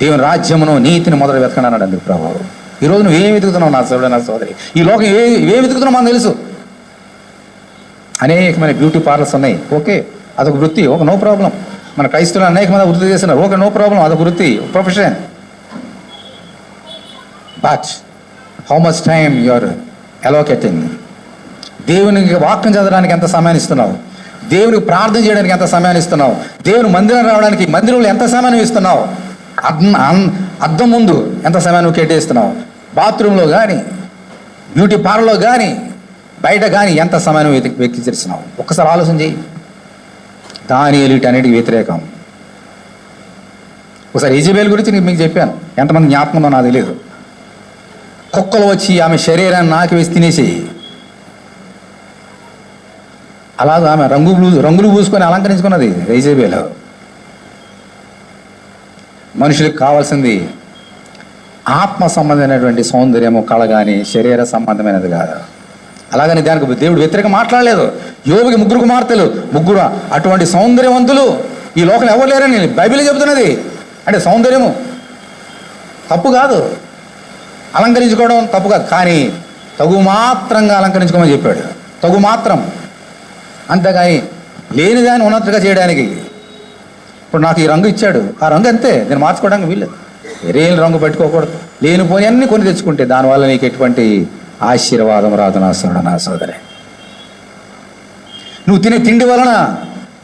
దేవుని రాజ్యమును నీతిని మొదలు వెతకండి అన్నాడు. అందుకు ప్రభావం ఈరోజు నువ్వు ఏమి వెతుకుతున్నావు నా సోదరుడు, నా సోదరి, ఈ లోకం ఏమి వెతుకుతున్నావు మనకు తెలుసు. అనేకమైన బ్యూటీ పార్లర్స్ ఉన్నాయి, ఓకే, అదొక వృత్తి, ఒక నో ప్రాబ్లం. మన క్రైస్తవులు అనేకమంది వృత్తి చేస్తున్నారు, ఓకే, నో ప్రాబ్లం, అదొక వృత్తి, profession. But how much time you are allocating? దేవునికి వాక్యం చదవడానికి ఎంత సమయాన్ని ఇస్తున్నావు? దేవునికి ప్రార్థన చేయడానికి ఎంత సమయాన్ని ఇస్తున్నావు? దేవుని మందిరం రావడానికి మందిరంలో ఎంత సమయం ఇస్తున్నావు? అద్దం ముందు ఎంత సమయాన్ని నువ్వు కేటాయిస్తున్నావు? బాత్రూంలో కానీ, బ్యూటీ పార్లర్లో కానీ, బయట కానీ ఎంత సమయం వెక్కిరిస్తున్నావు? ఒక్కసారి ఆలోచన చేయి. దానియేలు వీటన్నిటికి వ్యతిరేకం. ఒకసారి యెజబెల్ గురించి మీకు చెప్పాను, ఎంతమంది జ్ఞాపకం ఉందో నాకు తెలియదు. కుక్కలు వచ్చి ఆమె శరీరాన్ని నాకి వేసి తినేసి, అలాగే ఆమె రంగులు పూసుకొని అలంకరించుకున్నది యెజబెల్. మనుషులకు కావాల్సింది ఆత్మ సంబంధమైనటువంటి సౌందర్యము, కళ కానీ శరీర సంబంధమైనది కాదు. అలాగని దానికి దేవుడు వ్యతిరేకంగా మాట్లాడలేదు. యోబుకి 3 కుమార్తెలు, 3 అటువంటి సౌందర్యవంతులు ఈ లోకంలో ఎవరు లేరని బైబిల్ చెబుతున్నది. అంటే సౌందర్యము తప్పు కాదు, అలంకరించుకోవడం తప్పు కాదు, కానీ తగు మాత్రంగా అలంకరించుకోమని చెప్పాడు. తగు మాత్రం, అంతేగాని లేని దాన్ని ఉన్నట్టుగా చేయడానికి. ఇప్పుడు నాకు ఈ రంగు ఇచ్చాడు, ఆ రంగు అంతే, నేను మార్చుకోవడానికి వీల్లేదు. వేరే రంగు పెట్టుకోకూడదు. లేనిపోయి అన్నీ కొని తెచ్చుకుంటే దానివల్ల నీకు ఎటువంటి ఆశీర్వాదం రాదు నా సోదరే. నువ్వు తినే తిండి వలన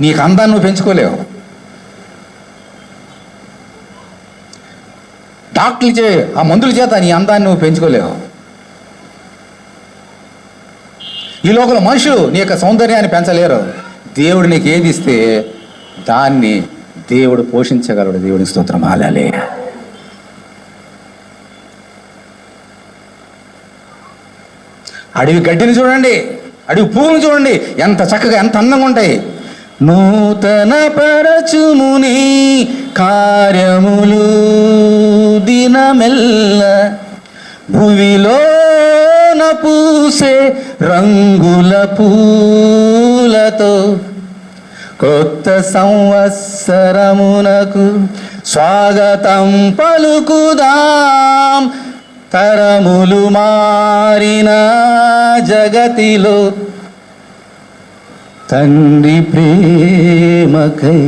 నీకు అందాన్ని నువ్వు పెంచుకోలేవు. డాక్టర్లు చే ఆ మందుల చేత నీ అందాన్ని నువ్వు పెంచుకోలేవు. ఈ లోకంలో మనుషులు నీ యొక్క సౌందర్యాన్ని పెంచలేరు. దేవుడు నీకు ఏది ఇస్తే దాన్ని దేవుడు పోషించగలడు. దేవుడికి స్తోత్రం. హల్లెలూయా. అడవి గడ్డిని చూడండి, అడవి పువ్వును చూడండి, ఎంత చక్కగా ఎంత అందంగా ఉంటాయి. నూతన పరచుముని కార్యములు దినమెల్ల, భువిలోన పూసే రంగుల పూలతో, కొత్త సంవత్సరమునకు స్వాగతం పలుకుదాం. తరములు మారిన జగతిలో తండ్రి ప్రేమకై,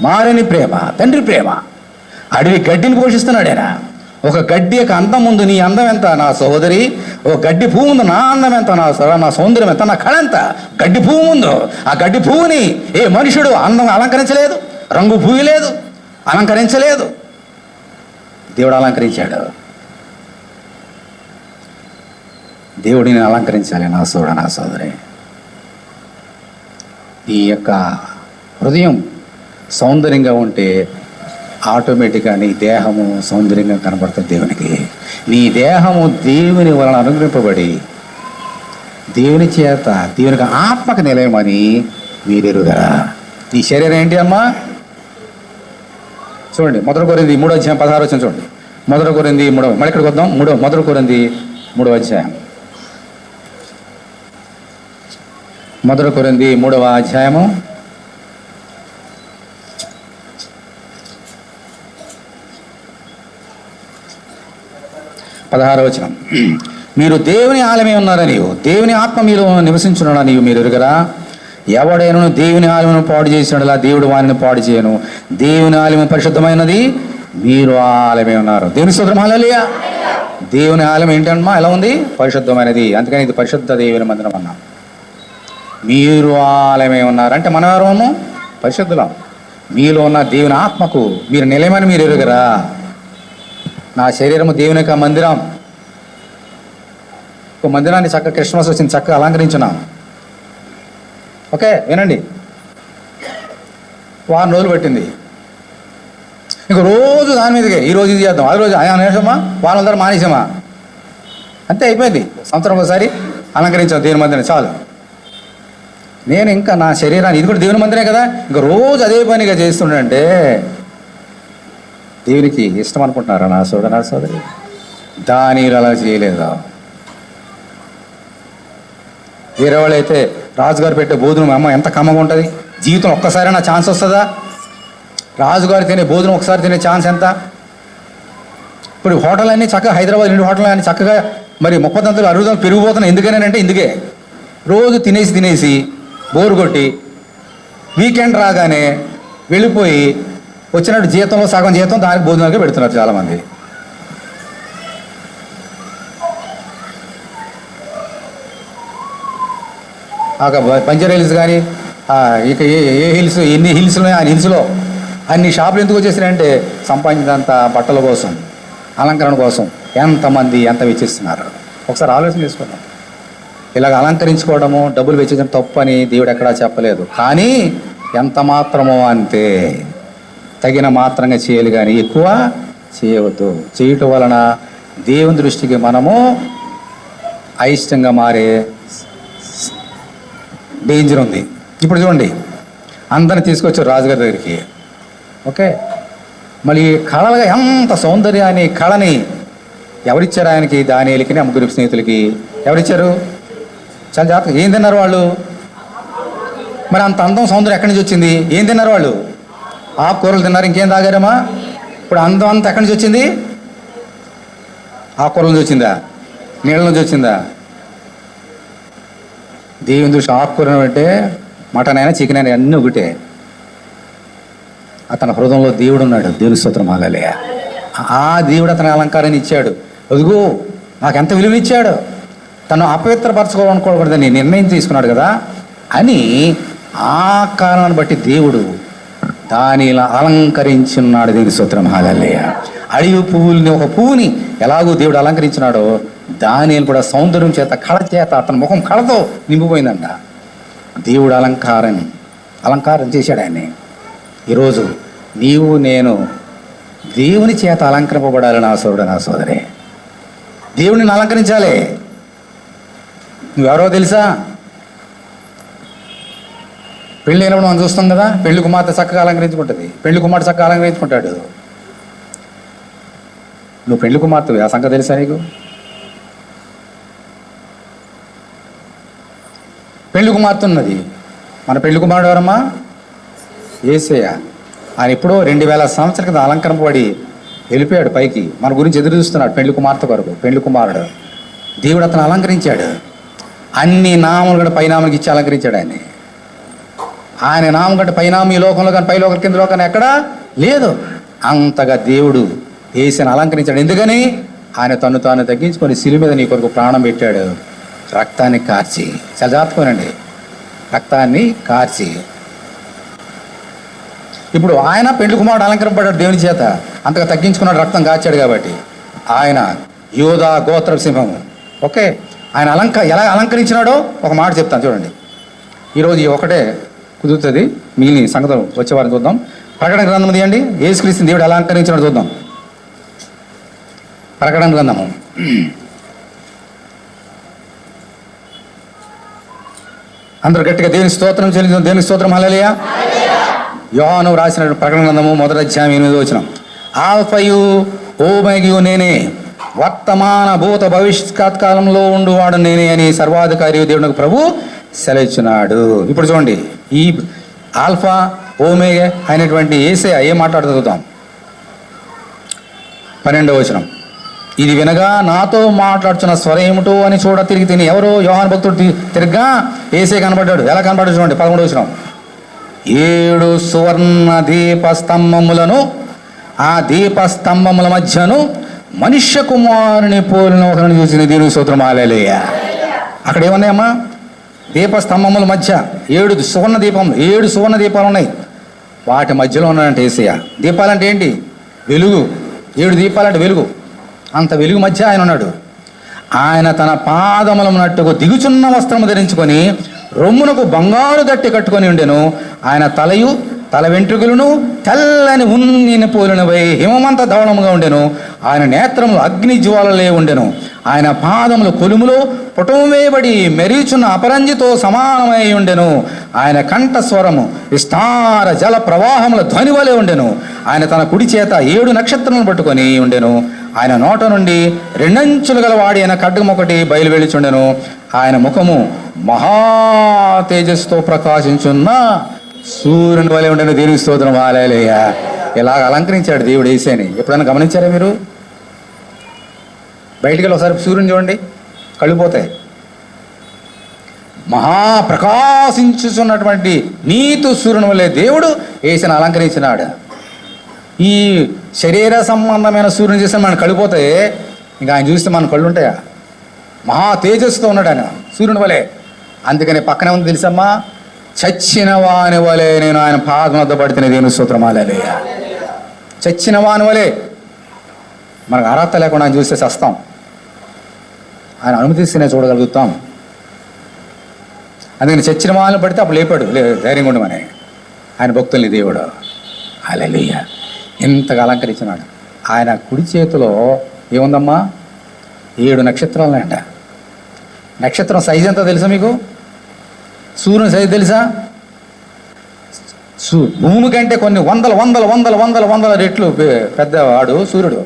మారని ప్రేమ, తండ్రి ప్రేమ. అడవి గడ్డిని పోషిస్తున్నాడేనా? ఒక గడ్డి యొక్క అందం ముందు నీ అందం ఎంత నా సహోదరి? ఒక గడ్డి పువ్వు ముందు నా అందం ఎంత నా సౌందర్యం ఎంత, నా కళ ఎంత? గడ్డి పువ్వు ముందు. ఆ గడ్డి పువ్వుని ఏ మనుషుడు అందం అలంకరించలేదు, రంగు పూయలేదు, అలంకరించలేదు. దేవుడు అలంకరించాడు. దేవుడిని అలంకరించాలి నా సోదరి. నీ యొక్క హృదయం సౌందర్యంగా ఉంటే ఆటోమేటిక్గా నీ దేహము సౌందర్యంగా కనబడుతుంది దేవునికి. నీ దేహము దేవుని వలన అనుగ్రహింపబడి దేవుని చేత దేవునికి ఆత్మకు నిలయమని మీరెరుగరా. నీ శరీరం ఏంటి అమ్మా? చూడండి, 1 కొరింథీ 3:16 చూడండి. 1 కొరింథీ 3, మళ్ళీ ఇక్కడికి వద్దాం. 1 కొరింథీ 3 1 కొరింథీ 3 16 మీరు దేవుని ఆలయమే ఉన్నారని, దేవుని ఆత్మ మీరు నివసించున్నాడని మీరు ఎరుగరా. ఎవడైనా దేవుని ఆలయమును పాడు చేసినలా దేవుడు వారిని పాడు చేయను. దేవుని ఆలయం పరిశుద్ధమైనది, మీరు ఆలయమే ఉన్నారు. దేవుని స్తోత్రం. హల్లెలూయా. దేవుని ఆలయం ఏంటమ్మా? ఎలా ఉంది? పరిశుద్ధమైనది. అందుకని ఇది పరిశుద్ధ దేవుని మందిరం అన్నాం. మీరు ఆలయమే ఉన్నారు అంటే మనం ఎవరము? పరిశుద్ధులం. మీలో ఉన్న దేవుని ఆత్మకు మీరు నిలయమని మీరు ఎరుగరా. నా శరీరము దేవుని యొక్క మందిరం. ఒక మందిరాన్ని చక్కగా క్రిస్మస్ వచ్చింది, చక్కగా అలంకరించున్నాం. ఓకే, వినండి. 1 వారం రోజులు పట్టింది. ఇంక రోజు దాని మీదకే, ఈరోజు ఇది చేద్దాం, అది రోజు అనేసామా, వారం తర్వాత మానేసామా, అంతే అయిపోయింది. సంవత్సరం ఒకసారి అలంకరించాం దేవుని మందిరం, చాలు. నేను ఇంకా నా శరీరాన్ని, ఇది కూడా దేవుని మందిరే కదా, ఇంకా రోజు అదే పనిగా చేస్తుండే దేవునికి ఇష్టం అనుకుంటున్నారా నా సోదరి? దానిలో అలా చేయలేదా? వేరే వాళ్ళు అయితే రాజుగారు పెట్టే భోజనం అమ్మ ఎంత కమ్మగా ఉంటుంది, జీవితం ఒక్కసారైనా ఛాన్స్ వస్తుందా? రాజుగారు తినే భోజనం ఒకసారి తినే ఛాన్స్ ఎంత? ఇప్పుడు హోటల్ అన్నీ చక్కగా, హైదరాబాద్ 2 హోటల్ అన్నీ చక్కగా మరి 30 దంతలు 60 దంతలు పెరిగిపోతున్నాయి. ఎందుకనంటే ఇందుకే రోజు తినేసి బోరు కొట్టి వీకెండ్ రాగానే వెళ్ళిపోయి వచ్చినట్టు జీతంలో సగం జీతం దానికి భోజనాలకే పెడుతున్నారు చాలామంది. బంజారా హిల్స్ కానీ ఇక ఏ హిల్స్ ఎన్ని హిల్స్ ఉన్నాయి ఆ హిల్స్లో అన్ని షాపులు ఎందుకు వచ్చేసినాయంటే సంపాదించినంత బట్టల కోసం, అలంకరణ కోసం ఎంతమంది ఎంత వెచ్చిస్తున్నారు ఒకసారి ఆలోచన చేసుకున్నాం. ఇలాగ అలంకరించుకోవడము, డబ్బులు వెచ్చించడం తప్పు అని దేవుడు ఎక్కడా చెప్పలేదు. కానీ ఎంత మాత్రమో అంతే, తగిన మాత్రంగా చేయాలి కానీ ఎక్కువ చేయవద్దు. చేయటం వలన దేవుని దృష్టికి మనము అయిష్టంగా మారే డేంజర్ ఉంది. ఇప్పుడు చూడండి, అందరిని తీసుకొచ్చారు రాజుగారి దగ్గరికి. ఓకే, మళ్ళీ కళగా ఎంత సౌందర్యాన్ని కళని ఎవరిచ్చారు ఆయనకి? దానియేలుకి, ముగ్గురు స్నేహితులకి ఎవరిచ్చారు? చాలా జాగ్రత్తగా ఏం తిన్నారు వాళ్ళు? మరి అంత అందం సౌందర్యం ఎక్కడి నుంచి వచ్చింది? ఏం తిన్నారు వాళ్ళు? ఆకుకూరలు తిన్నారు. ఇంకేం తాగారమ్మా? ఇప్పుడు అందం అంతా ఎక్కడి నుంచి వచ్చింది? ఆకుకూరల నుంచి వచ్చిందా? నీళ్ళ నుంచి వచ్చిందా? దేవుని దృష్టి ఆకుకూర అంటే మటన్ అయినా చికెన్ అయినా అన్నీ ఒకటే. అతని హృదయంలో దేవుడు ఉన్నాడు. దేవుని స్తోత్రం హల్లెలూయ. ఆ దేవుడు అతని అలంకారాన్ని ఇచ్చాడు. అదిగో నాకు ఎంత విలువనిచ్చాడు. తను అపవిత్రపరచుకోవాలనుకోకూడదని నిర్ణయం తీసుకున్నాడు కదా అని ఆ కారణాన్ని బట్టి దేవుడు దానిలా అలంకరించున్నాడు. దేవుని స్తోత్రం హల్లెలూయ. అడవి పువ్వుల్ని, ఒక పువ్వుని ఎలాగో దేవుడు అలంకరించినాడో దానిని కూడా సౌందర్యం చేత, కళ చేత, అతని ముఖం కళతో నింపిపోయిందంట. దేవుడు అలంకారం చేశాడు ఆయన్ని. ఈరోజు నీవు నేను దేవుని చేత అలంకరింపబడాలి. నా సోదరుడు, నా సోదరే, దేవుడిని అలంకరించాలి. నువ్వెవరో తెలుసా? పెళ్ళి అయినప్పుడు మనం చూస్తాం కదా, పెళ్లి కుమార్తె చక్కగా అలంకరించుకుంటుంది, పెళ్లి కుమార్తె చక్కగా అలంకరించుకుంటాడు. నువ్వు పెళ్లి కుమార్తె, ఆ సంగతి తెలుసా నీకు? పెళ్లి కుమార్తె ఉన్నది. మన పెళ్లి కుమారుడు ఎవరమ్మా? యేసయ్య. ఆయన ఎప్పుడో 2000 సంవత్సరాల కింద అలంకరింపబడి వెళ్ళిపోయాడు పైకి. మన గురించి ఎదురు చూస్తున్నాడు పెళ్లి కుమార్తె కొరకు. పెళ్లి కుమారుడు దేవుడు అతను అలంకరించాడు. అన్ని నామములు కూడా పైనామకి ఇచ్చి అలంకరించాడు ఆయన్ని. ఆయన నామం కంటే పైనామం ఈ లోకంలో కానీ పైలోకల కిందలో కానీ ఎక్కడా లేదు. అంతగా దేవుడు యేసుని అలంకరించాడు. ఎందుకని? ఆయన తను తాను తగ్గించుకొని శిలువ మీద నీ కొరకు ప్రాణం పెట్టాడు. రక్తాన్ని కార్చి, చాలా జాగ్రత్తగానండి, రక్తాన్ని కార్చి. ఇప్పుడు ఆయన పెళ్లి కుమారుడు అలంకరింపబడ్డాడు దేవుని చేత. అంతగా తగ్గించుకున్నాడు, రక్తం కాచాడు కాబట్టి. ఆయన యోధా గోత్ర సింహము. ఓకే, ఆయన ఎలా అలంకరించినాడో ఒక మాట చెప్తాను చూడండి. ఈరోజు ఈ ఒకటే కుదురుతుంది, మిగిలిన సంగతులు వచ్చేవారిని చూద్దాం. ప్రకటన గ్రంథం తీయండి. యేసుక్రీస్తుని దేవుడు ఎలా అలంకరించినాడో చూద్దాం. ప్రకటన గ్రంథము అందరూ గట్టిగా దేవుని స్తోత్రం చెల్లించాం. దేవుని స్తోత్రం హల్లెలూయా. యోహాను రాసిన ప్రకటన గ్రంథము 1వ అధ్యాయం 8వ వచనం. ఆల్ఫయు ఓమెగియు నేనే, వర్తమాన భూత భవిష్యత్ కాలంలో ఉండువాడు నేనే అని సర్వాధికారి దేవునికి ప్రభు సెలవిచ్చున్నాడు. ఇప్పుడు చూడండి, ఈ ఆల్ఫా ఓమేగా అయినటువంటి యేసయ్య ఏం మాట్లాడుతూ చూద్దాం. 12వ వచనం. ఇది వినగా నాతో మాట్లాడుచున్న స్వరం ఏమిటో అని చూడ తిరిగి తిని ఎవరో యోహాను భక్తుడు తిరిగ్గా యేసయ్య కనబడ్డాడు. ఎలా కనబడ్డాడు చూడండి. 11వ వచనం. 7 సువర్ణ దీపస్తంభములను, ఆ దీపస్తంభముల మధ్యను మనుష్య కుమారుని పోలిన ఒకరిని చూసిన దేవుని స్తోత్రం హల్లెలూయా. అక్కడ ఏమన్నాయమ్మా? దీపస్తంభముల మధ్య 7 సువర్ణ దీపములు, 7 సువర్ణ దీపాలు ఉన్నాయి. వాటి మధ్యలో ఉన్నాడంటే యేసయ్య. దీపాలంటే ఏంటి? వెలుగు. 7 దీపాలంటే వెలుగు. అంత వెలుగు మధ్య ఆయన ఉన్నాడు. ఆయన తన పాదములమునట్టుకు దిగుచున్న వస్త్రము ధరించుకొని రొమ్మునకు బంగారు దట్టి కట్టుకొని ఉండెను. ఆయన తల వెంట్రుకలను తెల్లని ఉన్నిని పోలినవై హిమమంత ధవళముగా ఉండెను. ఆయన నేత్రములు అగ్ని జ్వాలలే ఉండెను. ఆయన పాదములు కొలుములో పుటము వేయబడి మెరీచున్న అపరంజితో సమానమై ఉండెను. ఆయన కంఠ స్వరము విస్తార జల ప్రవాహముల ధ్వని వలె ఉండెను. ఆయన తన కుడి చేత 7 నక్షత్రములను పట్టుకొని ఉండెను. ఆయన నోట నుండి 2 అంచులు గల వాడి అయిన ఖడ్గం ఒకటి బయలువెళ్ళుచుండెను. ఆయన ముఖము మహా తేజస్సుతో ప్రకాశించున్న సూర్యుని వలె ఉండెను. దేవుని స్తోత్రం హల్లెలూయా. ఇలాగ అలంకరించాడు దేవుడు యేసయ్యని. ఎప్పుడైనా గమనించారా మీరు? బయటికి వెళ్ళి ఒకసారి సూర్యుని చూడండి, కళ్ళు పోతాయి. మహాప్రకాశించుతున్నటువంటి నీతు సూర్యుని వలె దేవుడు యేసయ్యని అలంకరించినాడు. ఈ శరీర సంబంధమైన సూర్యుని చూస్తే మనం కళ్ళిపోతే ఇంకా ఆయన చూస్తే మన కళ్ళు ఉంటాయా? మహా తేజస్సుతో ఉన్నాడు ఆయన సూర్యుని వలె. అందుకని పక్కనే ఉంది తెలుసమ్మా, చచ్చిన వాని వలె నేను ఆయన పాదం వద్ద పడితేనే దేవుని స్తోత్రం. హల్లెలూయా. చచ్చిన వాని వలె. మనకు అర్హత లేకుండా ఆయన చూస్తే చస్తాం, ఆయన అనుమతిస్తేనే చూడగలుగుతాం. అందుకని చచ్చిన వాళ్ళని పడితే అప్పుడు లేపాడు, ధైర్యంగా ఉండమని ఆయన భక్తుల్ని దేవుడు. హల్లెలూయా. ఇంతగా అలంకరించినాడు. ఆయన కుడి చేతిలో ఏముందమ్మా? 7 నక్షత్రాలున్నాయంట. నక్షత్రం సైజు ఎంత తెలుసా మీకు? సూర్యుని సైజు తెలుసా? భూమి కంటే కొన్ని వందల వందల వందల వందల వందల రెట్లు పెద్దవాడు సూర్యుడు.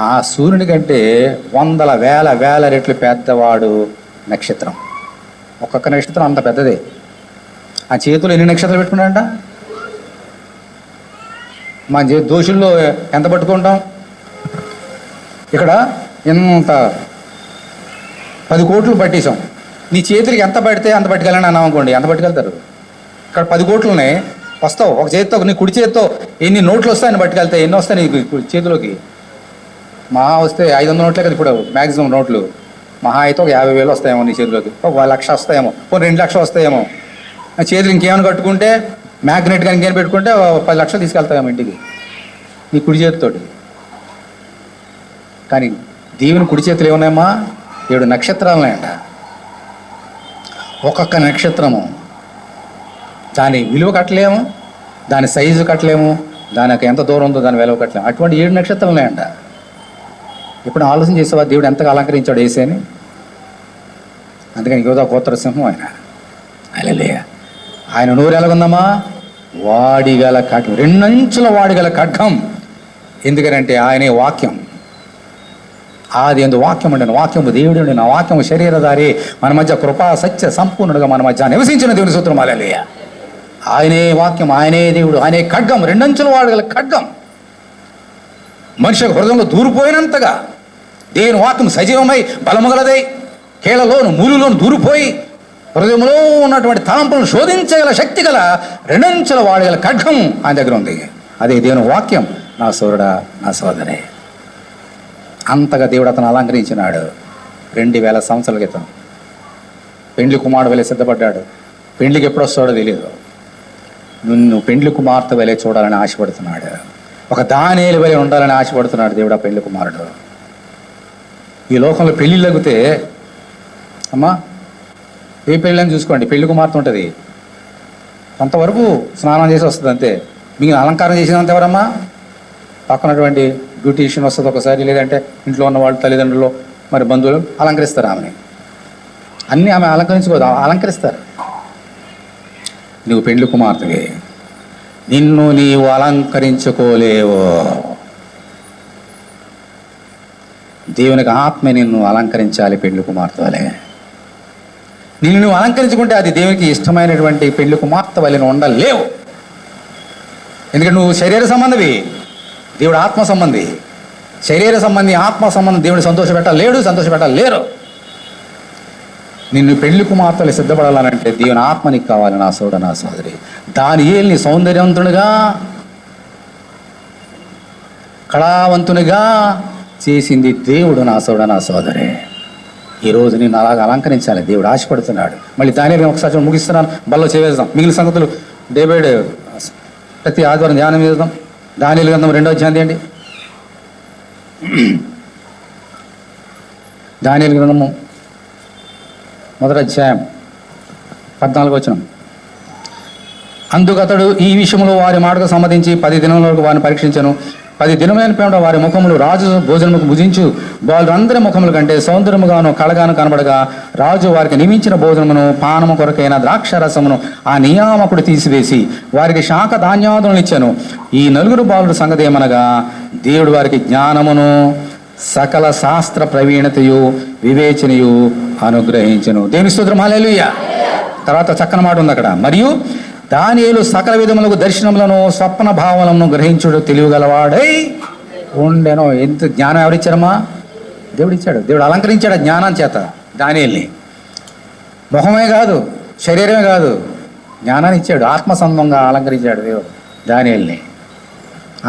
ఆ సూర్యుని కంటే వందల వేల వేల రెట్లు పెద్దవాడు నక్షత్రం. ఒక్కొక్క నక్షత్రం అంత పెద్దదే. ఆ చేతులు ఎన్ని నక్షత్రాలు పెట్టుకున్నాడంట? మన దోషుల్లో ఎంత పట్టుకుంటాం? ఇక్కడ ఎంత 10 కోట్లు పట్టేశాం. నీ చేతులకి ఎంత పడితే అంత పట్టుకెళ్ళండి అన్నాం అనుకోండి, ఎంత పట్టుకెళ్తారు? ఇక్కడ 10 కోట్లు ఉన్నాయి, వస్తావు ఒక చేతితో, నీ కుడి చేతితో ఎన్ని నోట్లు వస్తాయని పట్టుకెళ్తాయి. ఎన్ని వస్తాయి నీకు చేతిలోకి? మహా వస్తే 500 నోట్లే కదా ఇప్పుడు మ్యాక్సిమం నోట్లు. మహా అయితే ఒక 50,000 వస్తాయేమో నీ చేతిలోకి, ఒక 1,00,000 వస్తాయేమో, ఒక 2 లక్షలు వస్తాయేమో. చేతులు ఇంకేమైనా కట్టుకుంటే మ్యాగ్నెట్గా ఇంకేమైనా పెట్టుకుంటే 10 లక్షలు తీసుకెళ్తాయేమో ఇంటికి నీ కుడి చేతితోటి. కానీ దేవుని కుడి చేతులు ఏమున్నాయమ్మా? 7 నక్షత్రాలు ఉన్నాయంట. ఒక్కొక్క నక్షత్రము దాని విలువ కట్టలేము, దాని సైజు కట్టలేము, దానికి ఎంత దూరం ఉందో దాని విలువ కట్టలేము. అటువంటి 7 నక్షత్రాలు ఉన్నాయంట. ఇప్పుడు ఆలోచన చేసేవా దేవుడు ఎంతగా అలంకరించాడు యేసేని? అందుకని యోధా గోత్ర సింహం ఆయన. హల్లెలూయా. ఆయన నోరు ఎలాగుందమ్మా? వాడిగల ఖడ్గం, 2 అంచుల వాడిగల ఖడ్గం. ఎందుకనంటే ఆయనే వాక్యం. ఆది ఎందు వాక్యం ఉండను, వాక్యము దేవుడు, నా వాక్యము శరీరధారి, మన మధ్య కృపా సత్య సంపూర్ణుడుగా మన మధ్య నివసించిన దేవుని స్తోత్రం. హల్లెలూయా. ఆయనే వాక్యం, ఆయనే దేవుడు, ఆయనే ఖడ్గం, 2 అంచుల వాడిగల ఖడ్గం. మనిషి హృదయంలో దూరిపోయినంతగా దేవుని వాక్యం సజీవమై బలముగలదై కీళ్ళలోను మూలులోను దూరిపోయి హృదయంలో ఉన్నటువంటి తలంపులను శోధించగల శక్తి గల 2 అంచుల వాడిగల ఖడ్గం ఆయన దగ్గర ఉంది. అదే దేవుని వాక్యం. నా సోదరుడా, నా సోదరే, అంతగా దేవుడు అతను అలంకరించినాడు. 2000 సంవత్సరాల క్రితం పెండ్లి కుమారుడు వెళ్ళి సిద్ధపడ్డాడు. పెండ్లికి ఎప్పుడు వస్తాడో తెలియదు. నిన్ను పెండ్లి కుమార్తె వెళ్ళి చూడాలని ఆశపడుతున్నాడు. ఒక దానియేలు వలె ఉండాలని ఆశపడుతున్నాడు దేవుడు ఆ పెళ్లి కుమారుడు. ఈ లోకంలో పెళ్ళి లగితే అమ్మా, ఏ పెళ్ళని చూసుకోండి, పెళ్లి కుమార్తె ఉంటుంది, కొంతవరకు స్నానం చేసి వస్తుంది అంతే. మిగిలిన అలంకారం చేసినంత ఎవరమ్మా? పక్కనటువంటి బ్యూటీషియన్ వస్తుంది ఒకసారి, లేదంటే ఇంట్లో ఉన్న వాళ్ళు తల్లిదండ్రులు మరి బంధువులు అలంకరిస్తారు ఆమెని. అన్నీ ఆమె అలంకరించుకోదు, అలంకరిస్తారు. నువ్వు పెళ్లి కుమార్తెవి, నిన్ను నీవు అలంకరించుకోలేవు. దేవునికి ఆత్మ నిన్ను అలంకరించాలి పెళ్లి కుమార్తె వలె. నిన్ను నువ్వు అలంకరించుకుంటే అది దేవునికి ఇష్టమైనటువంటి పెళ్లి కుమార్తె వలె నువ్వు ఉండలేవు. ఎందుకంటే నువ్వు శరీర సంబంధివి, దేవుడు ఆత్మ సంబంధి. శరీర సంబంధి ఆత్మ సంబంధం దేవుడు సంతోషపెట్టలేడు, సంతోషపెట్టలేరు. నిన్ను పెళ్లి కుమార్తెలు సిద్ధపడాలనంటే దేవుని ఆత్మ నీకు కావాలి నా సోదరు, నా సోదరి. దానియేలుని సౌందర్యవంతునిగా, కళావంతునిగా చేసింది దేవుడు నా సోదరు, నా సోదరి. ఈరోజు నేను అలాగ అలంకరించాలి దేవుడు ఆశపడుతున్నాడు. మళ్ళీ దానియేలు ఒకసారి ముగిస్తున్నాను, బల్లో చేవేద్దాం. మిగిలిన సంగతులు డే బై డే ప్రతి ఆదివారం ధ్యానం చేద్దాం. దానియేలు గ్రంథం 2వ అధ్యాయం తీయండి. దానియేలు గ్రంథము 1వ అధ్యాయం 14వ వచనం. అందుకు అతడు ఈ విషయంలో వారి మాటకు సమ్మతించి 10 దినముల వరకు వారిని పరీక్షించను. 10 దినమైన పేట వారి ముఖములు రాజు భోజనముకు భుజించు వాళ్ళందరి ముఖముల కంటే సౌందర్యముగాను కళగాను కనబడగా రాజు వారికి నియమించిన భోజనమును పానము కొరకైన ద్రాక్షరసమును ఆ నియామకుడు తీసివేసి వారికి శాఖ ధాన్యాదులను ఇచ్చాను. ఈ 4 బాలుడు సంగతి ఏమనగా దేవుడు వారికి జ్ఞానమును సకల శాస్త్ర ప్రవీణతయు వివేచనయు అనుగ్రహించను. దేవుని స్తోత్రం. హల్లెలూయా. తర్వాత చక్కని మాట ఉంది అక్కడ. మరియు దానియేలు సకల విధములకు దర్శనములను స్వప్న భావనలను గ్రహించుడు తెలియగలవాడై ఉండెను. ఎంత జ్ఞానం ఎవరిచ్చారమ్మా? దేవుడు ఇచ్చాడు. దేవుడు అలంకరించాడు జ్ఞానం చేత దానియేలుని. మొహమే కాదు, శరీరమే కాదు, జ్ఞానాన్ని ఇచ్చాడు. ఆత్మ సంబంధంగా అలంకరించాడు దేవుడు దానియేలుని.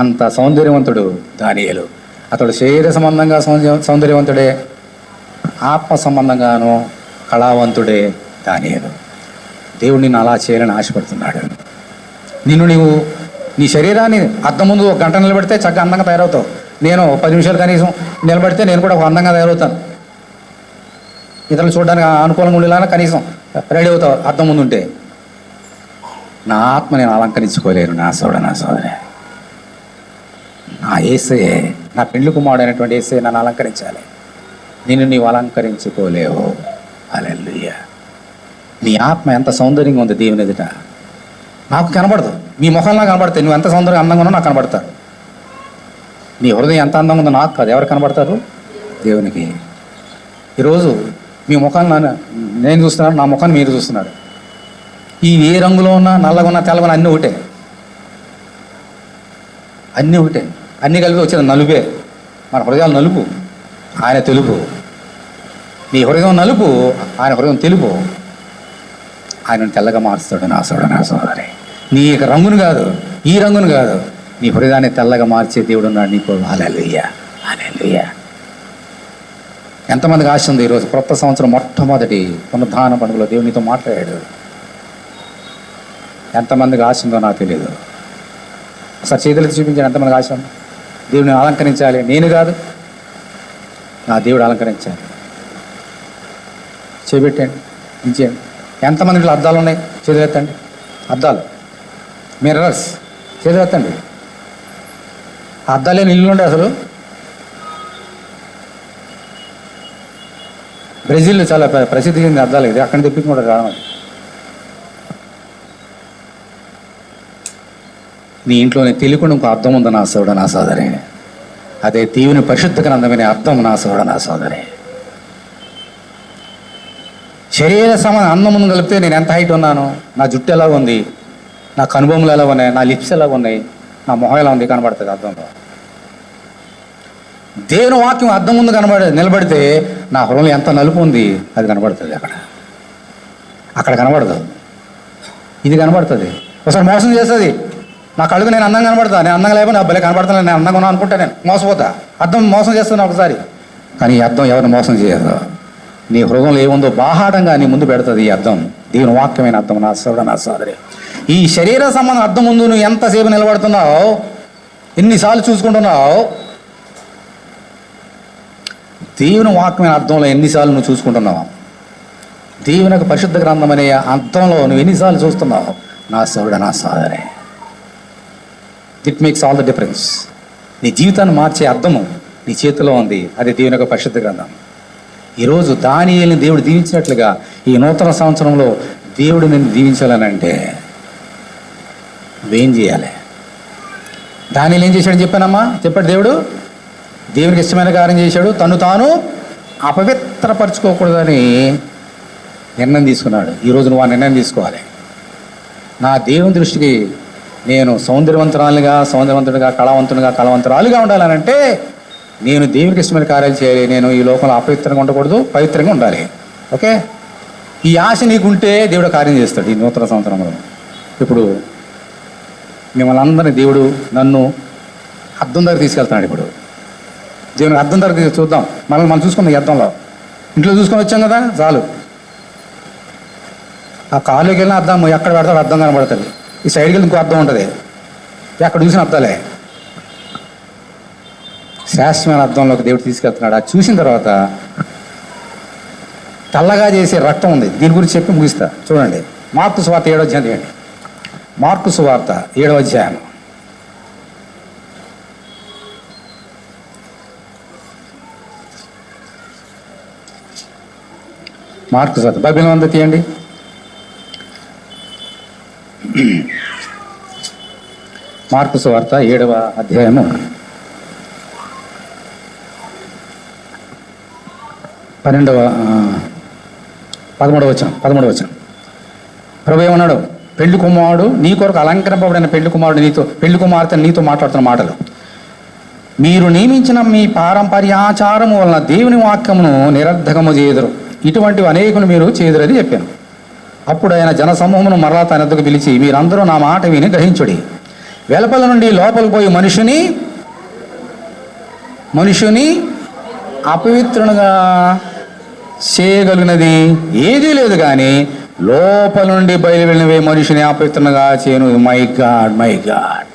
అంత సౌందర్యవంతుడు దానియేలు. అతడు శరీర సంబంధంగా సౌందర్యవంతుడే, ఆత్మ సంబంధంగాను కళావంతుడే దానియేలు. దేవుడు నిన్ను అలా చేయాలని ఆశపడుతున్నాడు. నీవు నీ శరీరాన్ని అద్దం ముందు 1 గంట నిలబెడితే చక్కగా అందంగా తయారవుతావు. నేను 10 నిమిషాలు కనీసం నిలబడితే నేను కూడా ఒక అందంగా తయారవుతాను. ఇతరులు చూడడానికి అనుకూలంగా ఉండేలా కనీసం రెడీ అవుతావు అద్దం ముందు ఉంటే. నా ఆత్మ నేను అలంకరించుకోలేను నా సోదరి. నా యేసయ్యే, నా పెండ్లి కుమారుడు అయినటువంటి యేసయ్య నన్ను అలంకరించాలి. నిన్ను నీవు అలంకరించుకోలేవు. హల్లెలూయా. నీ ఆత్మ ఎంత సౌందర్యంగా ఉంది దేవుని ఎదుట. నాకు కనబడదు, మీ ముఖంలో కనబడతాయి. నువ్వు ఎంత సౌందర్యంగా అందంగా ఉన్నావు నాకు కనబడతారు. నీ హృదయం ఎంత అందంగా ఉందో నాకు కాదు, ఎవరు కనబడతారు? దేవునికి. ఈరోజు మీ ముఖాన్ని నేను చూస్తున్నాను, నా ముఖాన్ని మీరు చూస్తున్నారు. ఈ ఏ రంగులో ఉన్నా, నల్లగా ఉన్నా, తెల్లగా ఉన్నా అన్నీ ఒకటే. అన్నీ ఒకటే. అన్నీ కలిపి వచ్చేది నలుపే. మన హృదయాలు నలుపు, ఆయన తెలుపు. నీ హృదయం నలుపు, ఆయన హృదయం తెలుపు. ఆయన తెల్లగా మారుస్తాడు నా సోదరి. నీ రంగును కాదు, ఈ రంగును కాదు, నీ హృదయాన్ని తెల్లగా మార్చే దేవుడు ఉన్నాడు నీకు. హల్లెలూయా, హల్లెలూయా. ఎంతమందికి ఆశ ఉంది? ఈరోజు క్రొత్త సంవత్సరం మొట్టమొదటి పునరుద్ధాన పండుగలో దేవుడు నీతో మాట్లాడాడు. ఎంతమందికి ఆశ ఉందో నాకు తెలియదు. ఒకసారి చేతులెత్తి చూపించాడు. ఎంతమందికి ఆశ ఉంది? దేవుడిని అలంకరించాలి. నేను కాదు, నా దేవుడు అలంకరించాలి. చేపెట్టండి, ఇచ్చేయండి. ఎంతమంది ఇంట్లో అద్దాలు ఉన్నాయి? చేతులెత్తండి. అద్దాలు, మిర్రర్స్ చేతులెత్తండి. అద్దాలేని ఇల్లు ఉండే అసలు. బ్రెజిల్ చాలా ప్రసిద్ధి చెందిన అద్దాలు ఇది. అక్కడ తెప్పించుకుంటారు రావడం. నీ ఇంట్లోనే తెలియకుండా ఇంకో అర్థం ఉంది నా సోదరి. అదే దేవుని పరిశుద్ధ గ్రంథమైన అర్థం నా సోదరి. శరీర సమాన అన్నం ముందు కలిపితే నేను ఎంత హైట్ ఉన్నాను, నా జుట్టు ఎలా ఉంది, నా కనుబొమ్మలు ఎలా ఉన్నాయి, నా లిప్స్ ఎలా ఉన్నాయి, నా మొహం ఎలా ఉంది కనబడుతుంది అర్థంలో. దేవుని వాక్యం అద్దం ముందు నిలబడితే నా హృదయం ఎంత నలుపు ఉంది అది కనబడుతుంది. అక్కడ కనబడదు, ఇది కనబడుతుంది. ఒకసారి మోసం చేస్తుంది. నా కళ్ళకు నేను అందంగా కనబడతా, నేను అందంగా లేకపోతే నా భలే కనబడతాను, నేను అందంగా ఉన్నా అనుకుంటా, నేను మోసపోతా. అద్దం మోసం చేస్తాను ఒకసారి. కానీ ఈ అద్దం ఎవరిని మోసం చేయదు. నీ హృదయంలో ఏముందో బాహాటంగా నీ ముందు పెడుతుంది ఈ అద్దం. దేవుని వాక్యమైన అద్దం నా సోదరి. ఈ శరీర సంబంధం అద్దం ముందు నువ్వు ఎంతసేపు నిలబడుతున్నావు, ఎన్నిసార్లు చూసుకుంటున్నావు? దేవుని వాక్యమైన అర్థంలో ఎన్నిసార్లు నువ్వు చూసుకుంటున్నావు? దేవుని యొక్క పరిశుద్ధ గ్రంథం అనే అర్థంలో నువ్వు ఎన్నిసార్లు చూస్తున్నావు? నా సోదరి. It makes all the difference. నీ జీవితాన్ని మార్చే అర్థము నీ చేతిలో ఉంది. అది దేవుని యొక్క పరిశుద్ధ గ్రంథం. ఈరోజు దానియేలుని దేవుడు దీవించినట్లుగా ఈ నూతన సంవత్సరంలో దేవుడు నిన్ను దీవించాలనంటే నువ్వేం చేయాలి? దానియేలు ఏం చేశాడని చెప్పానమ్మా? చెప్పాడు దేవుడు. దేవునికి ఇష్టమైన కార్యం చేశాడు. తను తాను అపవిత్రపరచుకోకూడదని నిర్ణయం తీసుకున్నాడు. ఈరోజు నువ్వు ఆ నిర్ణయం తీసుకోవాలి. నా దేవుని దృష్టికి నేను సౌందర్యవంతుడిగా కళావంతురాలుగా ఉండాలనంటే నేను దేవునికి ఇష్టమైన కార్యాలు చేయాలి. నేను ఈ లోకంలో అపవిత్రంగా ఉండకూడదు, పవిత్రంగా ఉండాలి. ఓకే, ఈ ఆశ నీకుంటే దేవుడు కార్యం చేస్తాడు ఈ నూతన సంవత్సరంలో. ఇప్పుడు మిమ్మల్ని అందరినీ దేవుడు నన్ను అద్దం దగ్గర తీసుకెళ్తున్నాడు. ఇప్పుడు దేవునికి అద్దం దగ్గర చూద్దాం. మనం చూసుకుందాం. ఈ అద్దంలో ఇంట్లో చూసుకొని వచ్చాం కదా, చాలు. ఆ కాలుకి వెళ్ళిన అద్దం ఎక్కడ పెడతాడు అద్దం కనబడుతుంది. ఈ సైడ్కి వెళ్ళి ఇంకో అద్దం ఉంటుంది, ఎక్కడ చూసిన అద్దాలే. శ్రేష్టమైన అర్థంలోకి దేవుడు తీసుకెళ్తున్నాడు. అది చూసిన తర్వాత తెల్లగా చేసే రక్తం ఉంది. దీని గురించి చెప్పి ముగిస్తా. చూడండి, మార్కు సువార్త 7వ అధ్యాయం చేయండి. మార్కు సువార్త 7వ అధ్యాయం. మార్కు సువార్త బైబిల్ అంతా తీయండి. మార్కు సువార్త 7వ అధ్యాయము 13వ వచనం. ప్రభు ఏమన్నాడు? పెళ్లి కుమారుడు నీ కొరకు అలంకరింపబడిన పెళ్లి కుమార్తె నీతో మాట్లాడుతున్న మాటలు. మీరు నియమించిన మీ పారంపర్యాచారము వలన దేవుని వాక్యమును నిరర్ధకము చేయుదురు. ఇటువంటివి అనేకులు మీరు చేదురని చెప్పాను. అప్పుడు ఆయన జనసమూహమును మరలా తన ఎద్దకు పిలిచి, మీరందరూ నా మాట విని గ్రహించుడి. వెలుపల నుండి లోపలికి పోయి మనుషుని అపవిత్రునిగా చేయగలిగినది ఏదీ లేదు, కానీ లోపల నుండి బయలు వెళ్ళినవే మనిషిని అపవిత్రంగా చేయను. My God, my God.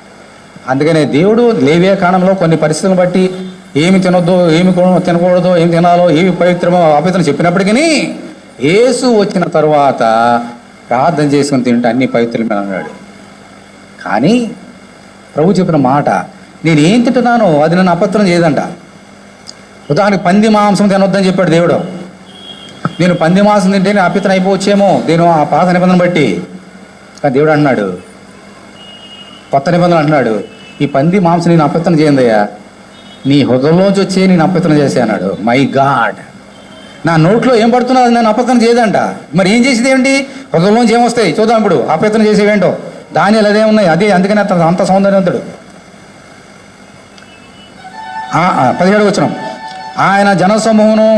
అందుకనే దేవుడు లేవే కాలంలో కొన్ని పరిస్థితులను బట్టి ఏమి తినొద్దు, ఏమి తినకూడదు, ఏమి తినాలో, ఏమి పవిత్రమో అపవిత్రం చెప్పినప్పటికీ యేసు వచ్చిన తర్వాత ప్రార్థన చేసుకుని తింటే అన్ని పవిత్రమే అన్నాడు. కానీ ప్రభు చెప్పిన మాట, నేను ఏం తింటున్నానో అది నన్ను అపవిత్రం చేయదంట. ఉదాహరణకి పంది మాంసం తినొద్దని చెప్పాడు దేవుడు. నేను పంది మాంసం తింటే నేను అపవిత్రం అయిపోవచ్చేమో నేను ఆ పాత నిబంధన బట్టి. కానీ దేవుడు అన్నాడు, కొత్త నిబంధన అంటున్నాడు, ఈ పంది మాంసం నేను అపవిత్రం చేయందయ్యా, నీ హృదయంలోంచి వచ్చి నేను అపవిత్రం చేసే అన్నాడు. మై గాడ్, నా నోట్లో ఏం పడుతున్నా అది నన్ను అపవిత్రం చేయదంట. మరి ఏం చేసేది ఏంటి? హృదయంలోంచి ఏమొస్తాయి చూద్దాం. ఇప్పుడు అపవిత్రం చేసేవేంటో ధాన్యాలు అదే ఉన్నాయి. అదే అందుకని అతను అంత సౌందర్యవంతుడు. 17వ వచనం, ఆయన జనసమూహమును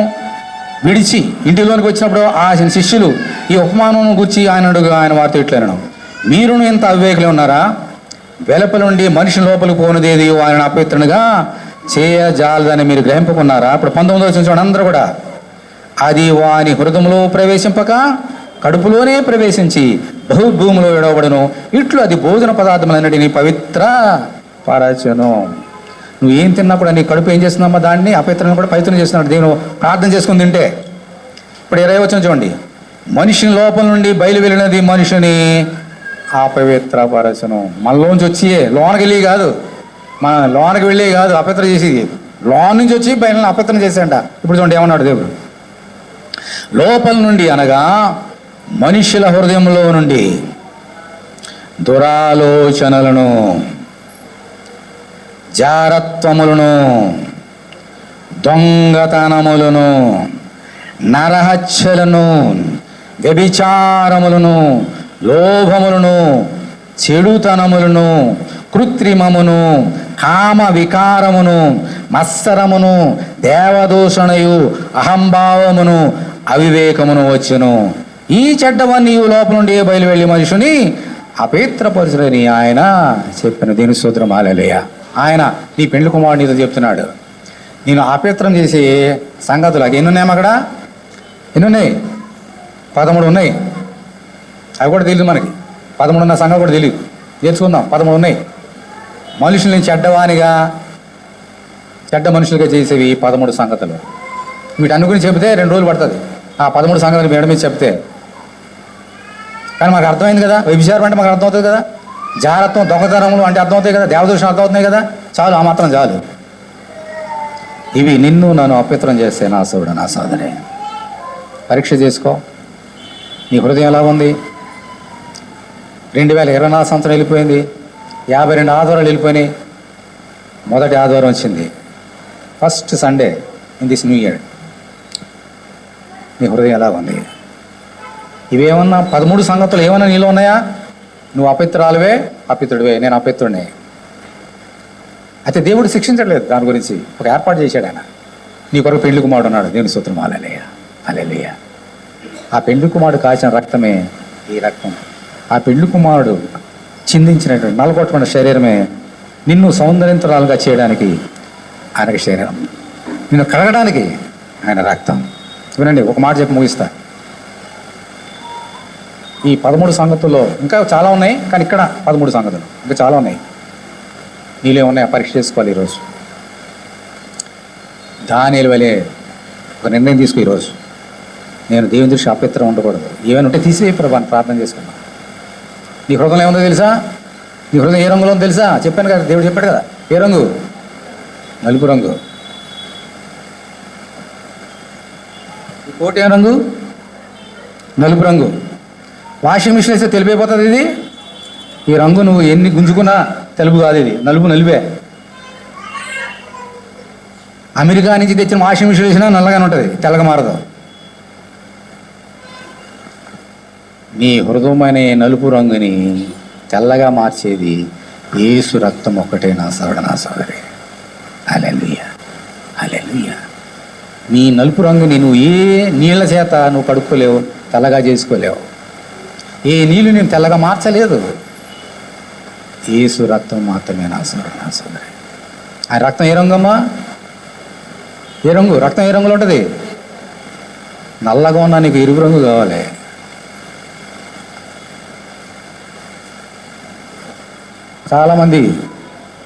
విడిచి ఇంటిలోనికి వచ్చినప్పుడు ఆయన శిష్యులు ఈ ఉపమానం గురించి ఆయన వారితో ఇట్లనను, మీరును ఇంత అవివేకులే ఉన్నారా? వెలుపల నుండి మనిషి లోపలికి పోనిదేది ఆయన అపవిత్రునిగా చేయజాలదని మీరు గ్రహింపుకున్నారా? ఇప్పుడు 19వ వచనం చూడండి, అందరూ కూడా, అది వాని హృదయంలో ప్రవేశింపక కడుపులోనే ప్రవేశించి బహుభూమిలో విడవబడును, ఇట్లు అది భోజన పదార్థములన్నిటినీ పవిత్ర పరచును. నువ్వు ఏం తిన్నప్పుడు నీ కడుపు ఏం చేస్తున్నామో దాన్ని అపవిత్రంగా కూడా పవిత్రం చేస్తున్నాడు దేవుడు ప్రార్థన చేసుకుని తింటే. ఇప్పుడు 20వ వచనం చూడండి, మనిషిని లోపల నుండి బయలు వెళ్ళినది మనిషిని అపవిత్రపరచును. మనలోంచి వచ్చి లోనకి వెళ్ళి కాదు, మన లోనకి వెళ్ళి కాదు అపవిత్రం చేసేది, లోన్ నుంచి వచ్చి బయట అపవిత్రం చేసేయంట. ఇప్పుడు చూడండి ఏమన్నాడు దేవుడు, లోపల నుండి అనగా మనుషుల హృదయంలో నుండి దురాలోచనలను, జారత్వములను, దొంగతనములను, నరహత్యలను, వ్యభిచారములను, లోభములను, చెడుతనములను, కృత్రిమమును, కామ వికారమును, మత్సరమును, దేవదూషణయు, అహంభావమును, అవివేకమును వచ్చును. ఈ చెడ్డవన్నీ లోపల నుండి బయలు వెళ్ళి మనుషుని అపవిత్రపరచులని ఆయన చెప్పిన దీని స్తోత్రం. హల్లెలూయా. ఆయన నీ పెండ్లి కుమారుడు నీతో చెప్తున్నాడు, నేను అపవిత్రం చేసే సంగతులు ఎన్ని ఉన్నాయి అక్కడ? ఎన్ని ఉన్నాయి? 13 ఉన్నాయి. అవి కూడా తెలియదు మనకి. 13 ఉన్న సంగతి కూడా తెలియదు, నేర్చుకుందాం. 13 ఉన్నాయి. మనుషుల్ని చెడ్డవానిగా, చెడ్డ మనుషులుగా చేసేవి 13 సంగతులు. వీటన్ని గురించి చెబితే 2 రోజులు పడుతుంది. ఆ 13 సంగతులు మేడం మీద చెప్తే. కానీ మాకు అర్థమైంది కదా, వ్యభిచారం అంటే మాకు అర్థమవుతుంది కదా, జారత్వం, దొంగతనములు అంటే అర్థమవుతాయి కదా, దేవదూషణ అర్థమవుతున్నాయి కదా, చాలు, ఆ మాత్రం చాలు. ఇవి నిన్ను నన్ను అపవిత్రం చేస్తే నా సోదరుడు, నా సోదరి, పరీక్ష చేసుకో. నీ హృదయం ఎలా ఉంది? 2024 సంవత్సరం వెళ్ళిపోయింది, 52 ఆదివారాలు వెళ్ళిపోయినాయి. మొదటి ఆదివారం వచ్చింది, first Sunday in this new year. నీ హృదయం ఎలా ఉంది? ఇవేమన్నా 13 సంగతులు ఏమన్నా నీలో ఉన్నాయా? నువ్వు అపవిత్రాలువే, అపవిత్రుడివే, నేను అపవిత్రుడినే. అయితే దేవుడు శిక్షించట్లేదు, దాని గురించి ఒక ఏర్పాటు చేశాడు ఆయన. నీ కొరకు పెండ్లి కుమారుడు ఉన్నాడు. దేవుని స్తోత్రం. హల్లెలూయా, హల్లెలూయా. ఆ పెండ్లి కుమారుడు కాచిన రక్తమే ఈ రక్తం. ఆ పెండ్లి కుమారుడు చిందించినటువంటి నలగొట్టుకున్న శరీరమే నిన్ను సౌందర్యవంతురాలుగా చేయడానికి ఆయనకి శరీరం, నిన్ను కడగడానికి ఆయన రక్తం. వినండి, ఒక మాట చెప్పి ముగిస్తా. ఈ 13 సంగతుల్లో ఇంకా చాలా ఉన్నాయి, కానీ ఇక్కడ 13 సంగతులు ఇంకా చాలా ఉన్నాయి. నీలో ఉన్నాయి, పరీక్ష చేసుకోవాలి. ఈరోజు దానియేలు వలె ఒక నిర్ణయం తీసుకో. ఈరోజు నేను దేవుని దృష్టి అపవిత్రం ఉండకూడదు, ఏమైనా ఉంటే తీసివేయి ప్రభు అని ప్రార్థన చేసుకున్నా. నీ హృదయం ఏముందో తెలుసా? నీ హృదయం ఏ రంగులో ఉందో తెలుసా? చెప్పాను కదా, దేవుడు చెప్పాడు కదా. ఏ రంగు? నలుపు రంగు. ఈ కోట్ ఏ రంగు? నలుపు రంగు. వాషింగ్ మిషన్ వేస్తే తెలిపైపోతుంది ఇది. ఈ రంగు నువ్వు ఎన్ని గుంజుకున్నా తెలుపు కాదు, ఇది నలుపు, నలిపే. అమెరికా నుంచి తెచ్చిన వాషింగ్ మిషన్ వేసినా నల్లగానే ఉంటుంది, తెల్లగా మారదు. నీ హృదయమైన నలుపు రంగుని తెల్లగా మార్చేది యేసు రక్తం ఒక్కటే నా సోదరుడు, నా సోదరి. హల్లెలూయా, హల్లెలూయా. నీ నలుపు రంగుని నువ్వు ఏ నీళ్ళ చేత నువ్వు కడుక్కోలేవు, తెల్లగా చేసుకోలేవు. ఏ నీళ్ళు నేను తెల్లగా మార్చలేదు, యేసు రక్తం మాత్రమే నా సోదరుడు, నా సోదరి. ఆ రక్తం ఏ రంగు అమ్మా? ఏ రంగు? రక్తం ఏ రంగులో ఉంటుంది? నల్లగా ఉన్నా నీకు ఎరుపు రంగు కావాలి. చాలామంది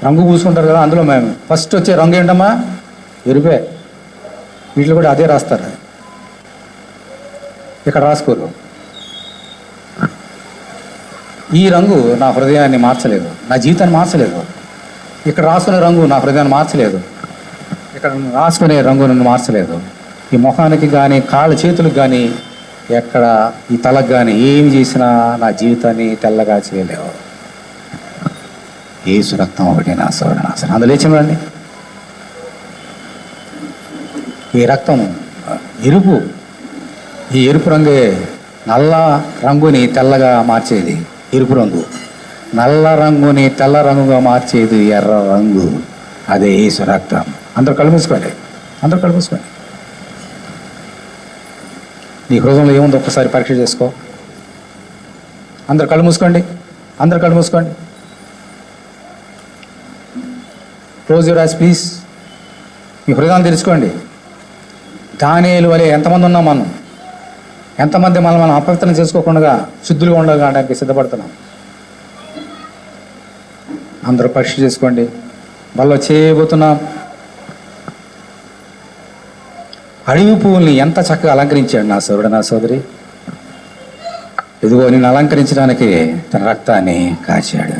రంగు పూసుకుంటారు కదా, అందులో మేము ఫస్ట్ వచ్చే రంగు ఏంటమ్మా? ఎరుపే. వీటిలో కూడా అదే రాస్తారు, ఇక్కడ రాసుకోరు. ఈ రంగు నా హృదయాన్ని మార్చలేదు, నా జీవితాన్ని మార్చలేదు. ఇక్కడ రాసుకునే రంగు నా హృదయాన్ని మార్చలేదు, ఇక్కడ రాసుకునే రంగు నన్ను మార్చలేదు. ఈ ముఖానికి కానీ కాళ్ళ చేతులకు కానీ ఎక్కడ ఈ తలకు కానీ ఏమి చేసినా నా జీవితాన్ని తెల్లగా చేయలేవు. యేసు రక్తం ఒకటి నా సోదరనాశనం. అందులో లేచినండి, ఈ రక్తం ఎరుపు, ఈ ఎరుపు రంగే నల్ల రంగుని తెల్లగా మార్చేది. ఎరుపు రంగు నల్ల రంగుని తెల్ల రంగుగా మార్చేది ఎర్ర రంగు, అదే యేసు రక్తం. అందరూ కళ్ళు మూసుకోండి, అందరూ కళ్ళు మూసుకోండి. నీ హృదయంలో ఏముందో ఒక్కసారి పరీక్ష చేసుకో. అందరు కళ్ళు మూసుకోండి, అందరు కళ్ళు మూసుకోండి. Close your eyes please. మీ హృదయాన్ని తెలుసుకోండి. దానియేలు వలె ఎంతమంది ఉన్నాం మనం? ఎంతమంది మనం అపవిత్రం చేసుకోకుండా శుద్ధులుగా ఉండడానికి సిద్ధపడుతున్నాం? అందరూ పరీక్ష చేసుకోండి. వాళ్ళు చేయబోతున్నాం. అడవి పువ్వుల్ని ఎంత చక్కగా అలంకరించాడు నా సోదరుడు, నా సోదరి. ఇదిగో నిన్ను అలంకరించడానికి తన రక్తాన్ని కాచాడు.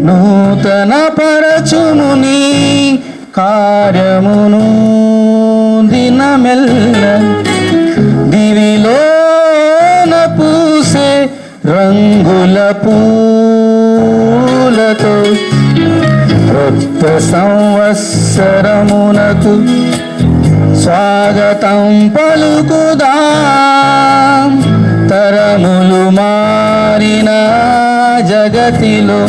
నూతన పరచుము నీ కార్యమును దినమెల్ల, దివిలోన పూసే రంగుల పూలతో క్రొత్త సంవత్సరమునకు స్వాగతం పలుకుదాం. తరములు మారిన జగతిలో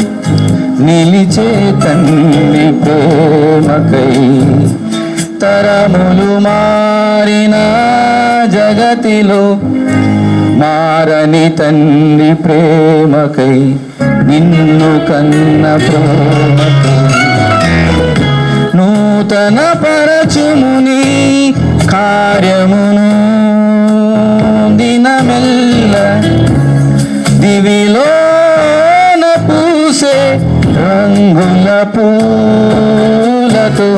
నిలిచే తండ్రి ప్రేమకై, తరములు మారిన జగతిలో మారని తండ్రి ప్రేమకై, నిన్ను కన్న ప్రేమకై నూతన పరచుము నీ కార్యమును దినమెల్ల, దివిలోన పూసే రంగుల పూలతో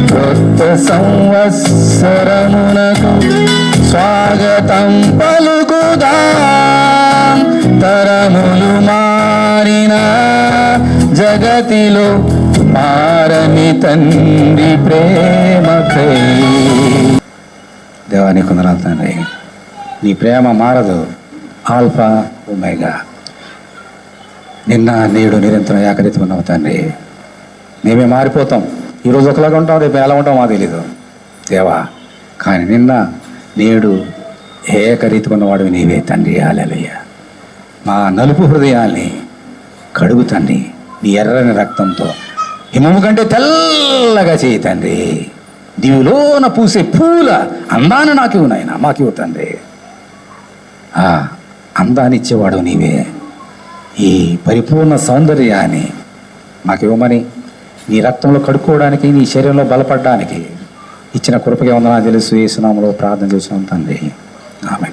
క్రొత్త సంవత్సరమునకు స్వాగతం పలుకుదాం. తరములు మారిన జగతిలో మారని తండ్రి ప్రేమకై. దేవానికి వందనాలు తండ్రి. నీ ప్రేమ మారదు, ఆల్ఫా ఒమేగా, నిన్న నేడు నిరంతరం ఏకరీతి ఉన్నావు తండ్రి. మేమే మారిపోతాం. ఈరోజు ఒకలాగా ఉంటాం, రేపు ఎలా ఉంటాం మాకు తెలీదు దేవా. కానీ నిన్న నేడు ఏకరీతి ఉన్నవాడు నీవే తండ్రి. హల్లెలూయా. మా నలుపు హృదయాల్ని కడుగు తండ్రి నీ ఎర్రని రక్తంతో, హిమము కంటే తెల్లగా చేయి తండ్రి. దివిలోన పూసే పూల అందాన్ని నాకు ఇవ్వు నాయనా, మాకు ఇవ్వు తండ్రి. అందాన్ని ఇచ్చేవాడు నీవే. ఈ పరిపూర్ణ సౌందర్యాన్ని మాకు ఇవ్వమని, నీ రక్తంలో కడుక్కోవడానికి, నీ శరీరంలో బలపడడానికి ఇచ్చిన కృపగా ఉందని తెలుసు. యేసు నామములో ప్రార్థన చేస్తున్నాం తండ్రి. ఆమేన్.